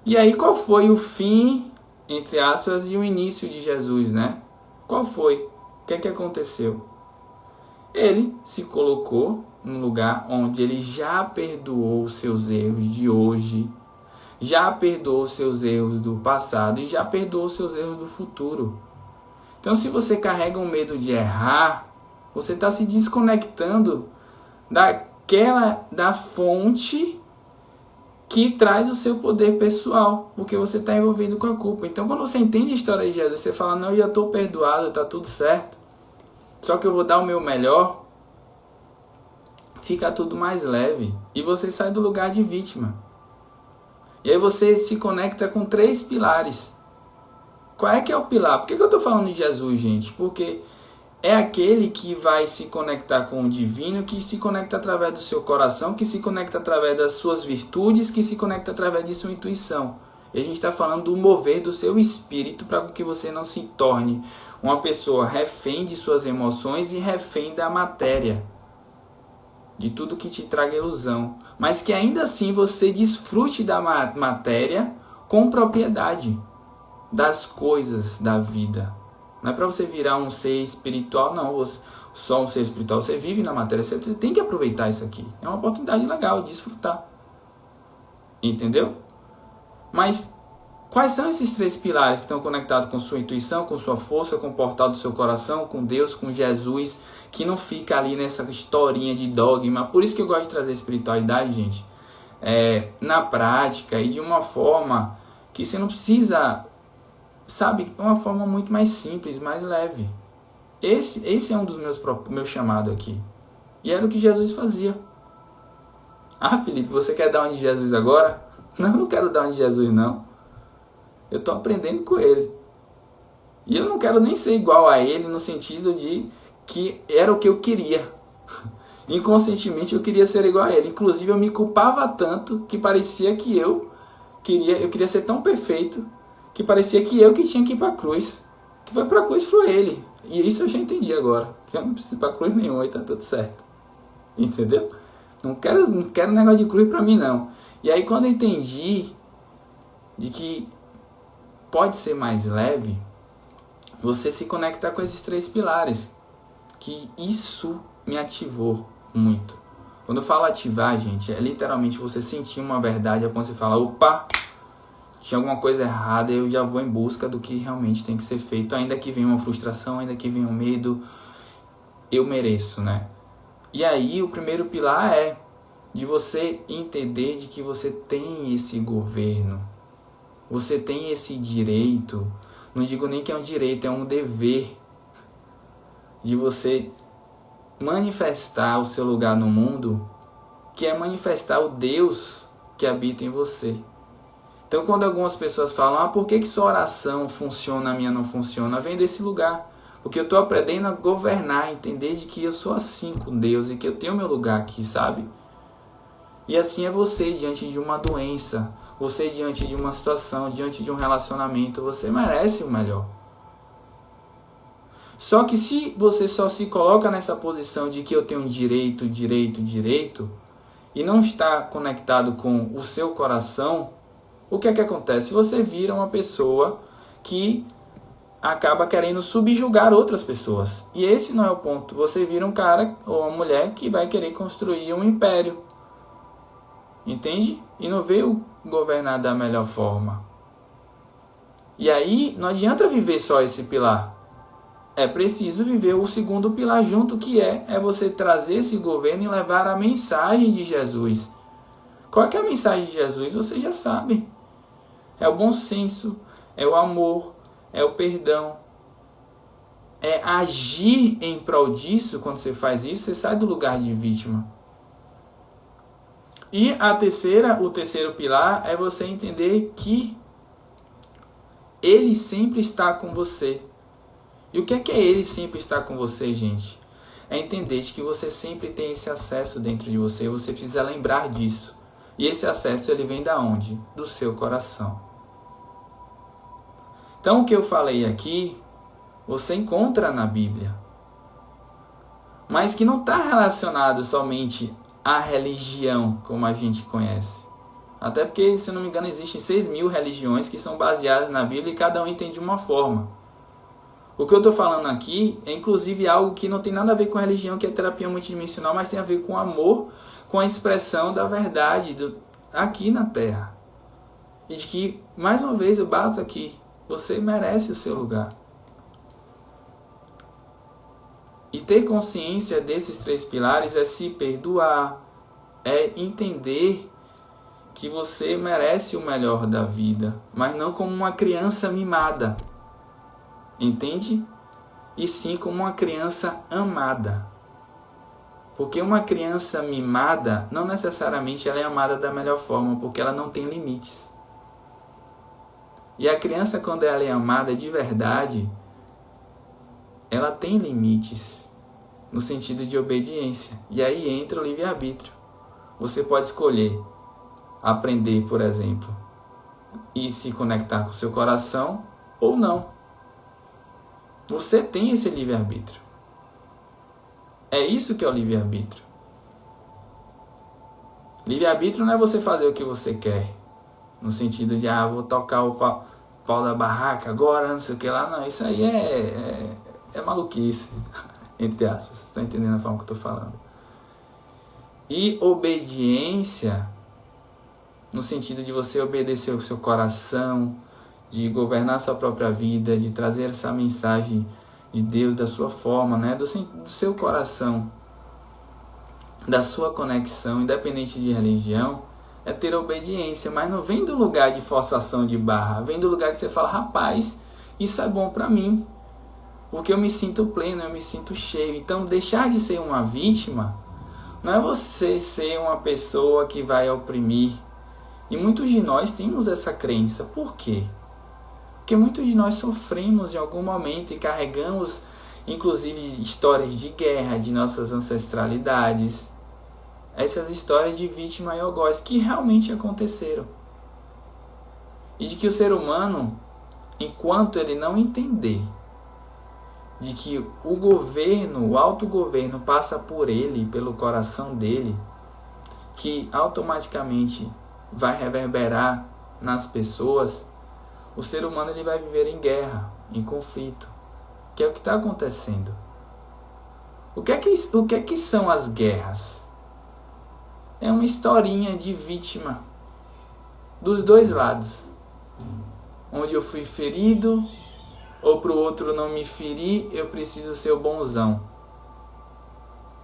E aí qual foi o fim, entre aspas, e o início de Jesus, né? Qual foi? O que é que aconteceu? Ele se colocou num lugar onde ele já perdoou os seus erros de hoje, já perdoou os seus erros do passado e já perdoou os seus erros do futuro. Então, se você carrega um medo de errar, você está se desconectando da fonte que traz o seu poder pessoal, porque você está envolvido com a culpa. Então, quando você entende a história de Jesus, você fala, não, eu já estou perdoado, está tudo certo, só que eu vou dar o meu melhor, fica tudo mais leve. E você sai do lugar de vítima. E aí você se conecta com 3 pilares. Qual é que é o pilar? Por que eu estou falando de Jesus, gente? Porque é aquele que vai se conectar com o divino, que se conecta através do seu coração, que se conecta através das suas virtudes, que se conecta através de sua intuição. E a gente está falando do mover do seu espírito para que você não se torne uma pessoa refém de suas emoções e refém da matéria, de tudo que te traga ilusão, mas que ainda assim você desfrute da matéria com propriedade das coisas da vida. Não é para você virar um ser espiritual, não. Só um ser espiritual. Você vive na matéria, você tem que aproveitar isso aqui. É uma oportunidade legal de desfrutar. Entendeu? Mas quais são esses 3 pilares que estão conectados com sua intuição, com sua força, com o portal do seu coração, com Deus, com Jesus, que não fica ali nessa historinha de dogma? Por isso que eu gosto de trazer espiritualidade, gente, na prática e de uma forma que você não precisa, sabe, uma forma muito mais simples, mais leve. Esse é um dos meus chamados aqui. E era o que Jesus fazia. Ah, Felipe, você quer dar um de Jesus agora? Não quero dar um de Jesus, não. Eu estou aprendendo com ele. E eu não quero nem ser igual a ele no sentido de que era o que eu queria. Inconscientemente eu queria ser igual a ele. Inclusive eu me culpava tanto que parecia que eu queria ser tão perfeito que parecia que eu que tinha que ir para a cruz. Que foi para a cruz foi ele. E isso eu já entendi agora. Que eu não preciso ir para a cruz nenhuma e tá tudo certo. Entendeu? Não quero negócio de cruz pra mim, não. E aí quando eu entendi de que pode ser mais leve, você se conectar com esses 3 pilares, que isso me ativou muito. Quando eu falo ativar, gente, é literalmente você sentir uma verdade, é quando você fala, opa, tinha alguma coisa errada, eu já vou em busca do que realmente tem que ser feito, ainda que venha uma frustração, ainda que venha um medo, eu mereço, né? E aí o primeiro pilar é de você entender de que você tem esse governo, você tem esse direito, não digo nem que é um direito, é um dever de você manifestar o seu lugar no mundo, que é manifestar o Deus que habita em você. Então quando algumas pessoas falam, por que sua oração funciona, a minha não funciona? Vem desse lugar, porque eu estou aprendendo a governar, entender de que eu sou assim com Deus e que eu tenho meu lugar aqui, sabe? E assim é você diante de uma doença, você diante de uma situação, diante de um relacionamento, você merece o melhor. Só que se você só se coloca nessa posição de que eu tenho direito, e não está conectado com o seu coração, o que é que acontece? Você vira uma pessoa que acaba querendo subjugar outras pessoas. E esse não é o ponto. Você vira um cara ou uma mulher que vai querer construir um império. Entende? E não veio governar da melhor forma. E aí não adianta viver só esse pilar. É preciso viver o segundo pilar junto, que é você trazer esse governo e levar a mensagem de Jesus. Qual é que é a mensagem de Jesus? Você já sabe. É o bom senso, é o amor, é o perdão. É agir em prol disso. Quando você faz isso, você sai do lugar de vítima. E o terceiro pilar é você entender que Ele sempre está com você. E o que é Ele sempre estar com você, gente? É entender que você sempre tem esse acesso dentro de você. Você precisa lembrar disso. E esse acesso, ele vem da onde? Do seu coração. Então, o que eu falei aqui, você encontra na Bíblia. Mas que não está relacionado somente à religião, como a gente conhece. Até porque, se não me engano, existem 6.000 religiões que são baseadas na Bíblia e cada um entende de uma forma. O que eu estou falando aqui é inclusive algo que não tem nada a ver com religião, que é terapia multidimensional, mas tem a ver com amor, com a expressão da verdade aqui na Terra. E de que, mais uma vez, eu bato aqui, você merece o seu lugar. E ter consciência desses 3 pilares é se perdoar, é entender que você merece o melhor da vida, mas não como uma criança mimada. Entende? E sim como uma criança amada. Porque uma criança mimada, não necessariamente ela é amada da melhor forma, porque ela não tem limites. E a criança, quando ela é amada de verdade, ela tem limites, no sentido de obediência. E aí entra o livre-arbítrio. Você pode escolher aprender, por exemplo, e se conectar com o seu coração, ou não. Você tem esse livre-arbítrio. É isso que é o livre-arbítrio. Livre-arbítrio não é você fazer o que você quer. No sentido de, vou tocar o pau da barraca agora, não sei o que lá. Não, isso aí é maluquice. Entre aspas. Você está entendendo a forma que eu estou falando. E obediência, no sentido de você obedecer o seu coração, de governar sua própria vida, de trazer essa mensagem de Deus da sua forma, né? do seu coração, da sua conexão, independente de religião, é ter obediência, mas não vem do lugar de forçação de barra, vem do lugar que você fala, rapaz, isso é bom para mim, porque eu me sinto pleno, eu me sinto cheio. Então, deixar de ser uma vítima não é você ser uma pessoa que vai oprimir. E muitos de nós temos essa crença. Por quê? Porque muitos de nós sofremos em algum momento e carregamos, inclusive, histórias de guerra, de nossas ancestralidades. Essas histórias de vítima e algoz que realmente aconteceram. E de que o ser humano, enquanto ele não entender de que o governo, o autogoverno passa por ele, pelo coração dele, que automaticamente vai reverberar nas pessoas, o ser humano ele vai viver em guerra, em conflito, que é o que está acontecendo. O que é que são as guerras? É uma historinha de vítima dos dois lados, onde eu fui ferido, ou para o outro não me ferir, eu preciso ser o bonzão.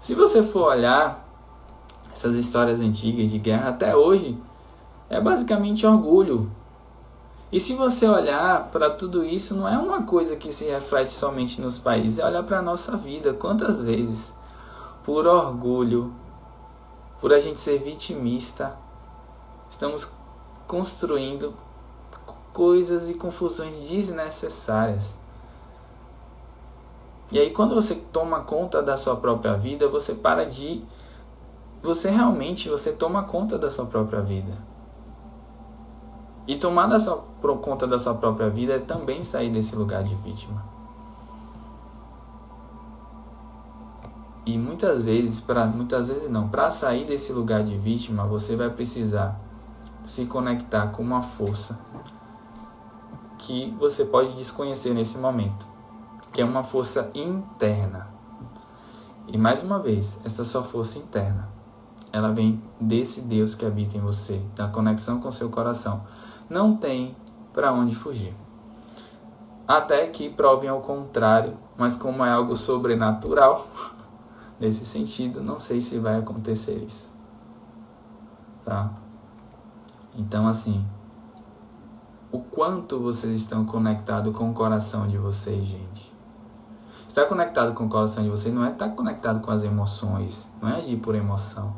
Se você for olhar essas histórias antigas de guerra, até hoje, é basicamente orgulho. E se você olhar para tudo isso, não é uma coisa que se reflete somente nos países, é olhar para a nossa vida. Quantas vezes, por orgulho, por a gente ser vitimista, estamos construindo coisas e confusões desnecessárias. E aí quando você toma conta da sua própria vida, você toma conta da sua própria vida. E tomar conta da sua própria vida é também sair desse lugar de vítima. E muitas vezes, para sair desse lugar de vítima, você vai precisar se conectar com uma força que você pode desconhecer nesse momento, que é uma força interna. E mais uma vez, essa sua força interna, ela vem desse Deus que habita em você, da conexão com seu coração. Não tem para onde fugir. Até que provem ao contrário, mas como é algo sobrenatural, nesse sentido, não sei se vai acontecer isso. Tá? Então, assim, o quanto vocês estão conectados com o coração de vocês, gente. Estar conectado com o coração de vocês não é estar conectado com as emoções, não é agir por emoção.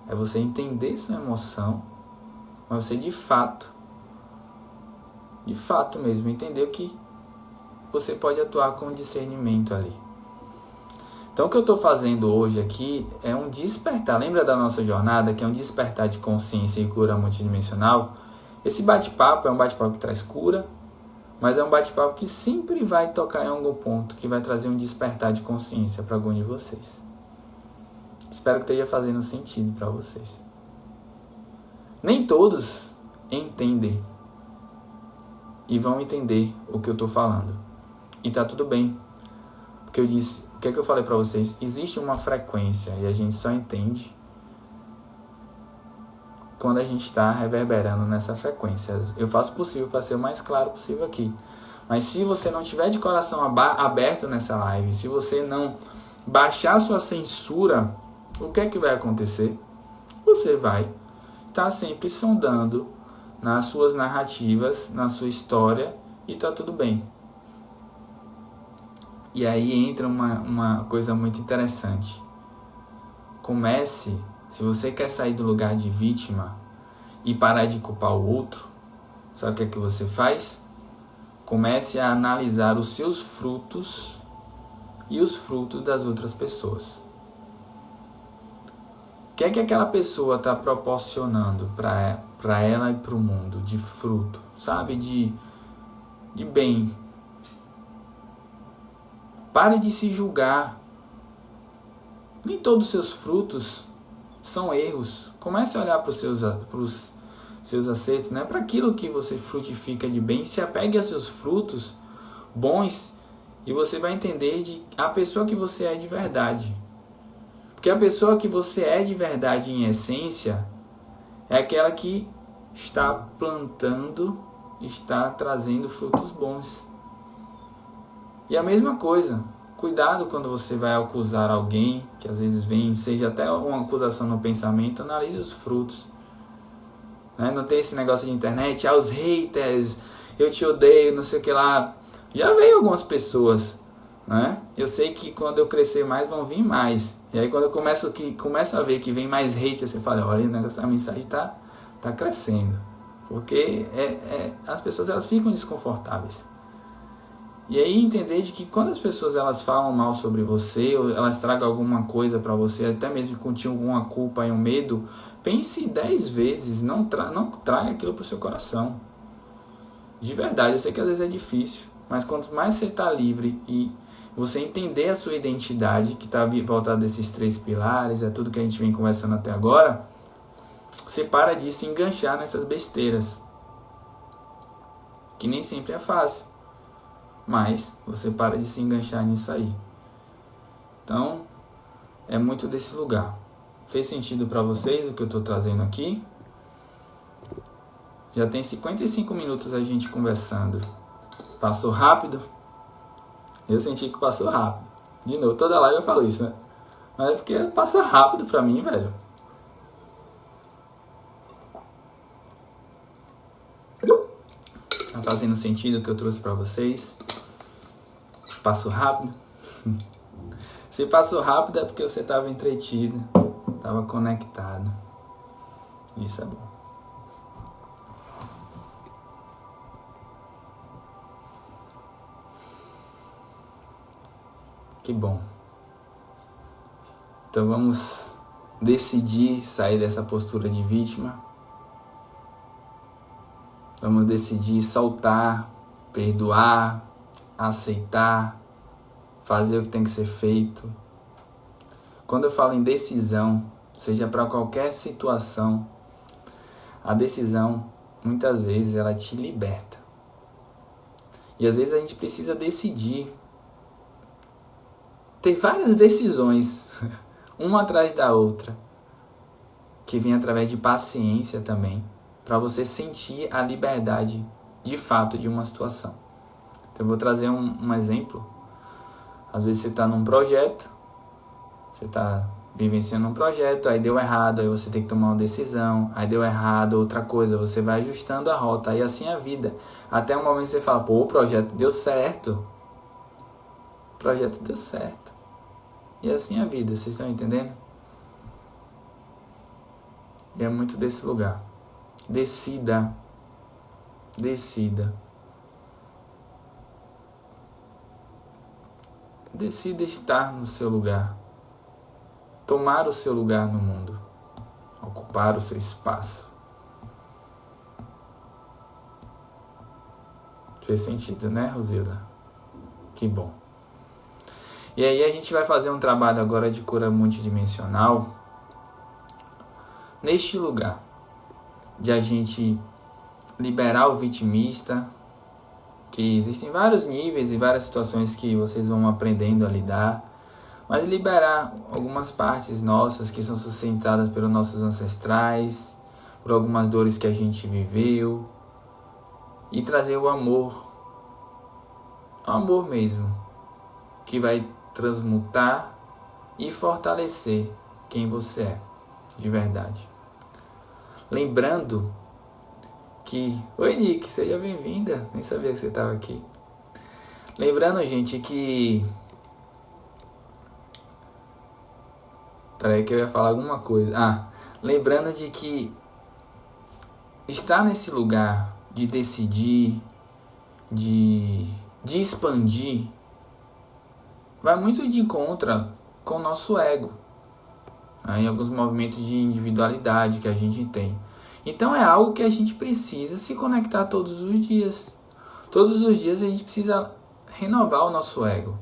É você entender sua emoção, mas você de fato mesmo, entender que você pode atuar com discernimento ali. Então o que eu estou fazendo hoje aqui é um despertar. Lembra da nossa jornada, que é um despertar de consciência e cura multidimensional? Esse bate-papo é um bate-papo que traz cura, mas é um bate-papo que sempre vai tocar em algum ponto, que vai trazer um despertar de consciência para algum de vocês. Espero que esteja fazendo sentido para vocês. Nem todos entendem e vão entender o que eu estou falando. E tá tudo bem. Porque eu disse, o que é que eu falei para vocês? Existe uma frequência e a gente só entende quando a gente está reverberando nessa frequência. Eu faço o possível para ser o mais claro possível aqui. Mas se você não tiver de coração aberto nessa live, se você não baixar sua censura, o que é que vai acontecer? Você vai estar sempre sondando nas suas narrativas, na sua história, e tá tudo bem. E aí entra uma coisa muito interessante. Comece, se você quer sair do lugar de vítima e parar de culpar o outro, sabe o que é que você faz? Comece a analisar os seus frutos e os frutos das outras pessoas. O que é que aquela pessoa está proporcionando para ela e para o mundo de fruto, sabe? De bem. Pare de se julgar. Nem todos os seus frutos são erros. Comece a olhar para os seus acertos, né? Para aquilo que você frutifica de bem. Se apegue a seus frutos bons e você vai entender a pessoa que você é de verdade. Porque a pessoa que você é de verdade em essência é aquela que está plantando, está trazendo frutos bons. E a mesma coisa, cuidado quando você vai acusar alguém, que às vezes vem, seja até uma acusação no pensamento, analise os frutos. Né? Não tem esse negócio de internet, os haters, eu te odeio, não sei o que lá. Já veio algumas pessoas, né? Eu sei que quando eu crescer mais, vão vir mais. E aí quando eu começo a ver que vem mais hate, você fala, olha, o negócio da mensagem está crescendo. Porque as pessoas elas ficam desconfortáveis. E aí entender de que quando as pessoas elas falam mal sobre você, ou elas tragam alguma coisa para você, até mesmo que continha alguma culpa e um medo, pense 10 vezes, não traga aquilo para o seu coração. De verdade, eu sei que às vezes é difícil, mas quanto mais você está livre e você entender a sua identidade, que está voltada desses 3 pilares, é tudo que a gente vem conversando até agora, você para de se enganchar nessas besteiras, que nem sempre é fácil, mas você para de se enganchar nisso aí. Então, é muito desse lugar. Fez sentido para vocês o que eu estou trazendo aqui? Já tem 55 minutos a gente conversando. Passou rápido? Eu senti que passou rápido. De novo, toda live eu falo isso, né? Mas é porque passa rápido pra mim, velho. Tá fazendo sentido o que eu trouxe pra vocês? Passo rápido? Se passou rápido é porque você tava entretido, tava conectado. Isso é bom. Que bom. Então vamos decidir sair dessa postura de vítima. Vamos decidir soltar, perdoar, aceitar, fazer o que tem que ser feito. Quando eu falo em decisão, seja para qualquer situação, a decisão, muitas vezes, ela te liberta. E às vezes a gente precisa decidir. Tem várias decisões, uma atrás da outra, que vem através de paciência também, para você sentir a liberdade de fato de uma situação. Então eu vou trazer um exemplo. Às vezes você está num projeto, você está vivenciando um projeto, aí deu errado, aí você tem que tomar uma decisão, aí deu errado, outra coisa, você vai ajustando a rota, aí assim é a vida. Até um momento você fala, pô, o projeto deu certo. O projeto deu certo. E assim é a vida, vocês estão entendendo? E é muito desse lugar. Decida. Decida. Decida estar no seu lugar. Tomar o seu lugar no mundo. Ocupar o seu espaço. Fez sentido, né, Rosilda? Que bom. E aí a gente vai fazer um trabalho agora de cura multidimensional neste lugar de a gente liberar o vitimista, que existem vários níveis e várias situações que vocês vão aprendendo a lidar, mas liberar algumas partes nossas que são sustentadas pelos nossos ancestrais, por algumas dores que a gente viveu, e trazer o amor mesmo, que vai transmutar e fortalecer quem você é, de verdade. Lembrando que... Oi, Nick, seja bem-vinda. Nem sabia que você estava aqui. Lembrando, gente, que... Peraí que eu ia falar alguma coisa. Lembrando de que estar nesse lugar de decidir, de expandir, vai muito de encontro com o nosso ego, né? Em alguns movimentos de individualidade que a gente tem. Então é algo que a gente precisa se conectar todos os dias. Todos os dias a gente precisa renovar o nosso ego.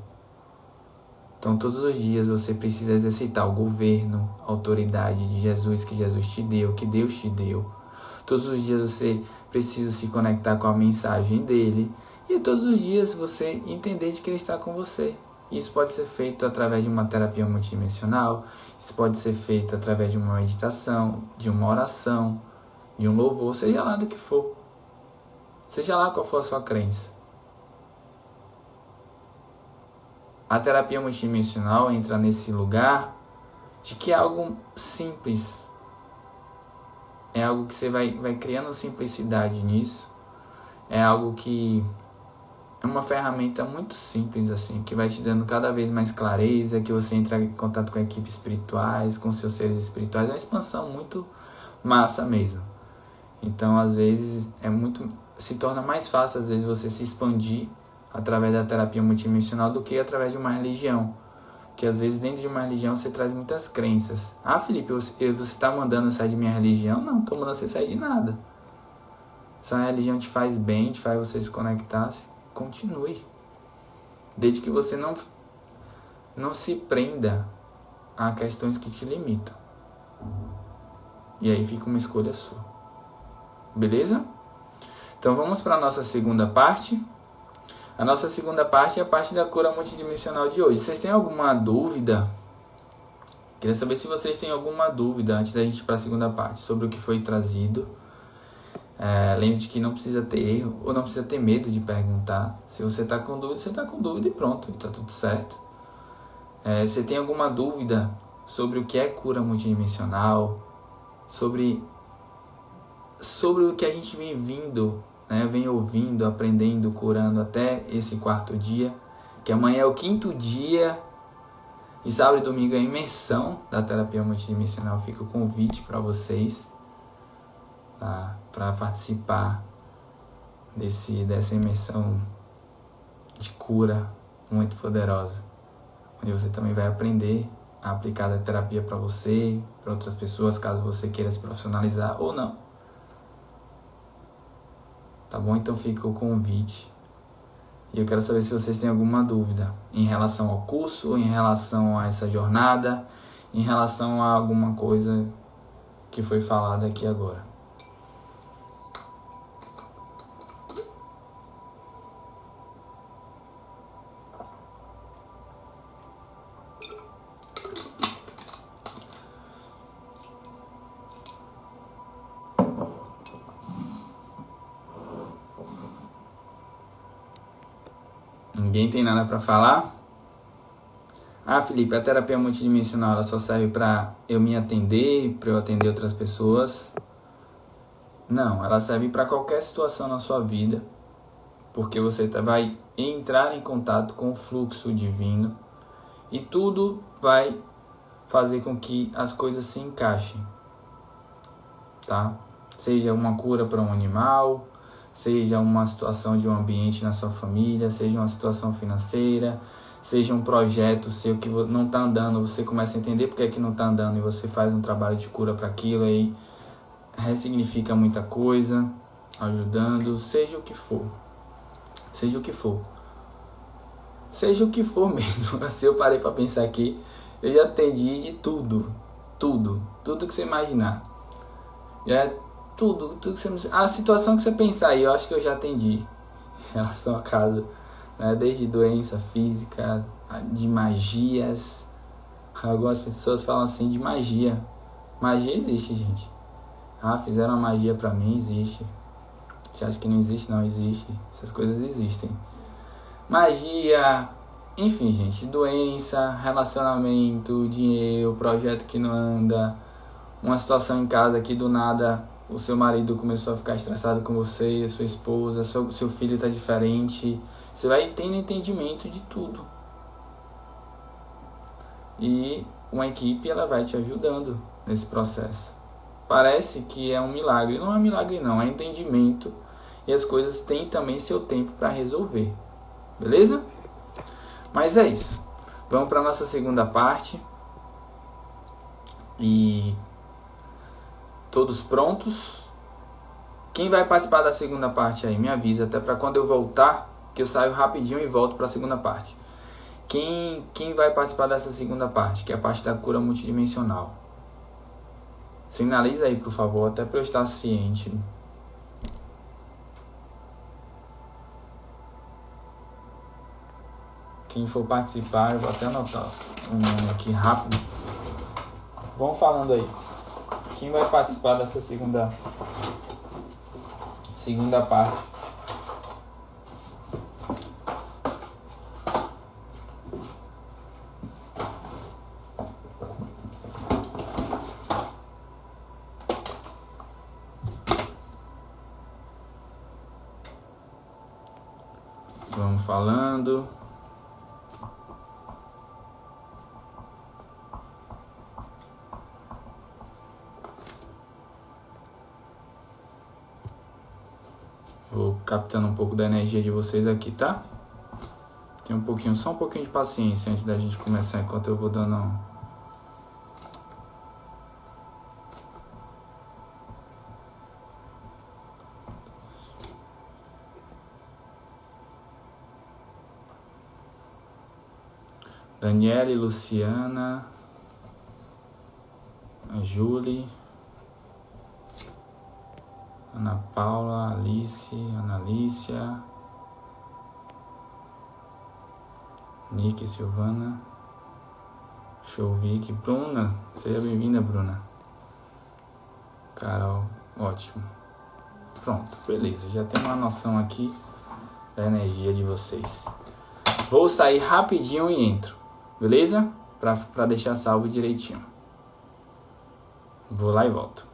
Então todos os dias você precisa exercitar o governo, a autoridade de Jesus, que Jesus te deu, que Deus te deu. Todos os dias você precisa se conectar com a mensagem dele. E todos os dias você entender de que ele está com você. Isso pode ser feito através de uma terapia multidimensional, isso pode ser feito através de uma meditação, de uma oração, de um louvor, seja lá do que for. Seja lá qual for a sua crença. A terapia multidimensional entra nesse lugar de que é algo simples. É algo que você vai criando simplicidade nisso. É algo que... é uma ferramenta muito simples, assim, que vai te dando cada vez mais clareza, que você entra em contato com equipes espirituais, com seus seres espirituais. É uma expansão muito massa mesmo. Então, às vezes, se torna mais fácil, às vezes, você se expandir através da terapia multidimensional do que através de uma religião. Porque, às vezes, dentro de uma religião, você traz muitas crenças. Felipe, você está mandando eu sair de minha religião? Não, estou mandando você sair de nada. Se a religião te faz bem, te faz você se conectar, continue. Desde que você não não se prenda a questões que te limitam. E aí fica uma escolha sua. Beleza? Então vamos para a nossa segunda parte. A nossa segunda parte é a parte da cura multidimensional de hoje. Vocês têm alguma dúvida? Queria saber se vocês têm alguma dúvida antes da gente ir para a segunda parte sobre o que foi trazido. Lembre-se que não precisa ter erro ou não precisa ter medo de perguntar. Se você está com dúvida, você está com dúvida e pronto, está tudo certo. Você tem alguma dúvida sobre o que é cura multidimensional, sobre o que a gente vem vindo, né? Vem ouvindo, aprendendo, curando até esse 4º dia, que amanhã é o 5º dia, e sábado e domingo é a imersão da terapia multidimensional. Fica o convite para vocês, tá? Para participar dessa imersão de cura muito poderosa, onde você também vai aprender a aplicar a terapia para você, para outras pessoas, caso você queira se profissionalizar ou não. Tá bom? Então fica o convite. E eu quero saber se vocês têm alguma dúvida em relação ao curso, em relação a essa jornada, em relação a alguma coisa que foi falada aqui agora. Ninguém tem nada para falar? Felipe, a terapia multidimensional ela só serve para eu me atender, para eu atender outras pessoas? Não, ela serve para qualquer situação na sua vida, porque você vai entrar em contato com o fluxo divino e tudo vai fazer com que as coisas se encaixem, tá? Seja uma cura para um animal, seja uma situação de um ambiente na sua família, seja uma situação financeira, seja um projeto seu que não está andando, você começa a entender porque é que não está andando e você faz um trabalho de cura para aquilo, aí ressignifica muita coisa, ajudando, seja o que for. Seja o que for. Seja o que for mesmo. Assim eu parei para pensar aqui, eu já atendi de tudo que você imaginar. Tudo que você... A situação que você pensar aí, eu acho que eu já atendi em relação a casa, né? Desde doença física, de magias. Algumas pessoas falam assim de magia. Magia existe, gente. Fizeram uma magia pra mim, existe. Você acha que não existe? Não existe. Essas coisas existem. Magia, enfim, gente. Doença, relacionamento, dinheiro, projeto que não anda. Uma situação em casa que do nada o seu marido começou a ficar estressado com você, a sua esposa, seu filho está diferente. Você vai tendo entendimento de tudo. E uma equipe ela vai te ajudando nesse processo. Parece que é um milagre. Não é um milagre não, é entendimento. E as coisas têm também seu tempo para resolver. Beleza? Mas é isso. Vamos para a nossa segunda parte. E... todos prontos? Quem vai participar da segunda parte aí? Me avisa, até para quando eu voltar, que eu saio rapidinho e volto para a segunda parte. Quem vai participar dessa segunda parte, que é a parte da cura multidimensional? Sinaliza aí, por favor, até para eu estar ciente. Quem for participar, eu vou até anotar o nome aqui rápido. Vão falando aí. Quem vai participar dessa segunda parte? Vamos falando. Vou captando um pouco da energia de vocês aqui, tá? Tem só um pouquinho de paciência antes da gente começar, enquanto eu vou dando... Daniela e Luciana. A Julie. Ana Paula, Alice, Ana Alicia. Nick, Silvana. Chovic, Bruna. Seja bem-vinda, Bruna. Carol, ótimo. Pronto, beleza. Já tem uma noção aqui da energia de vocês. Vou sair rapidinho e entro, beleza? Pra deixar salvo direitinho. Vou lá e volto.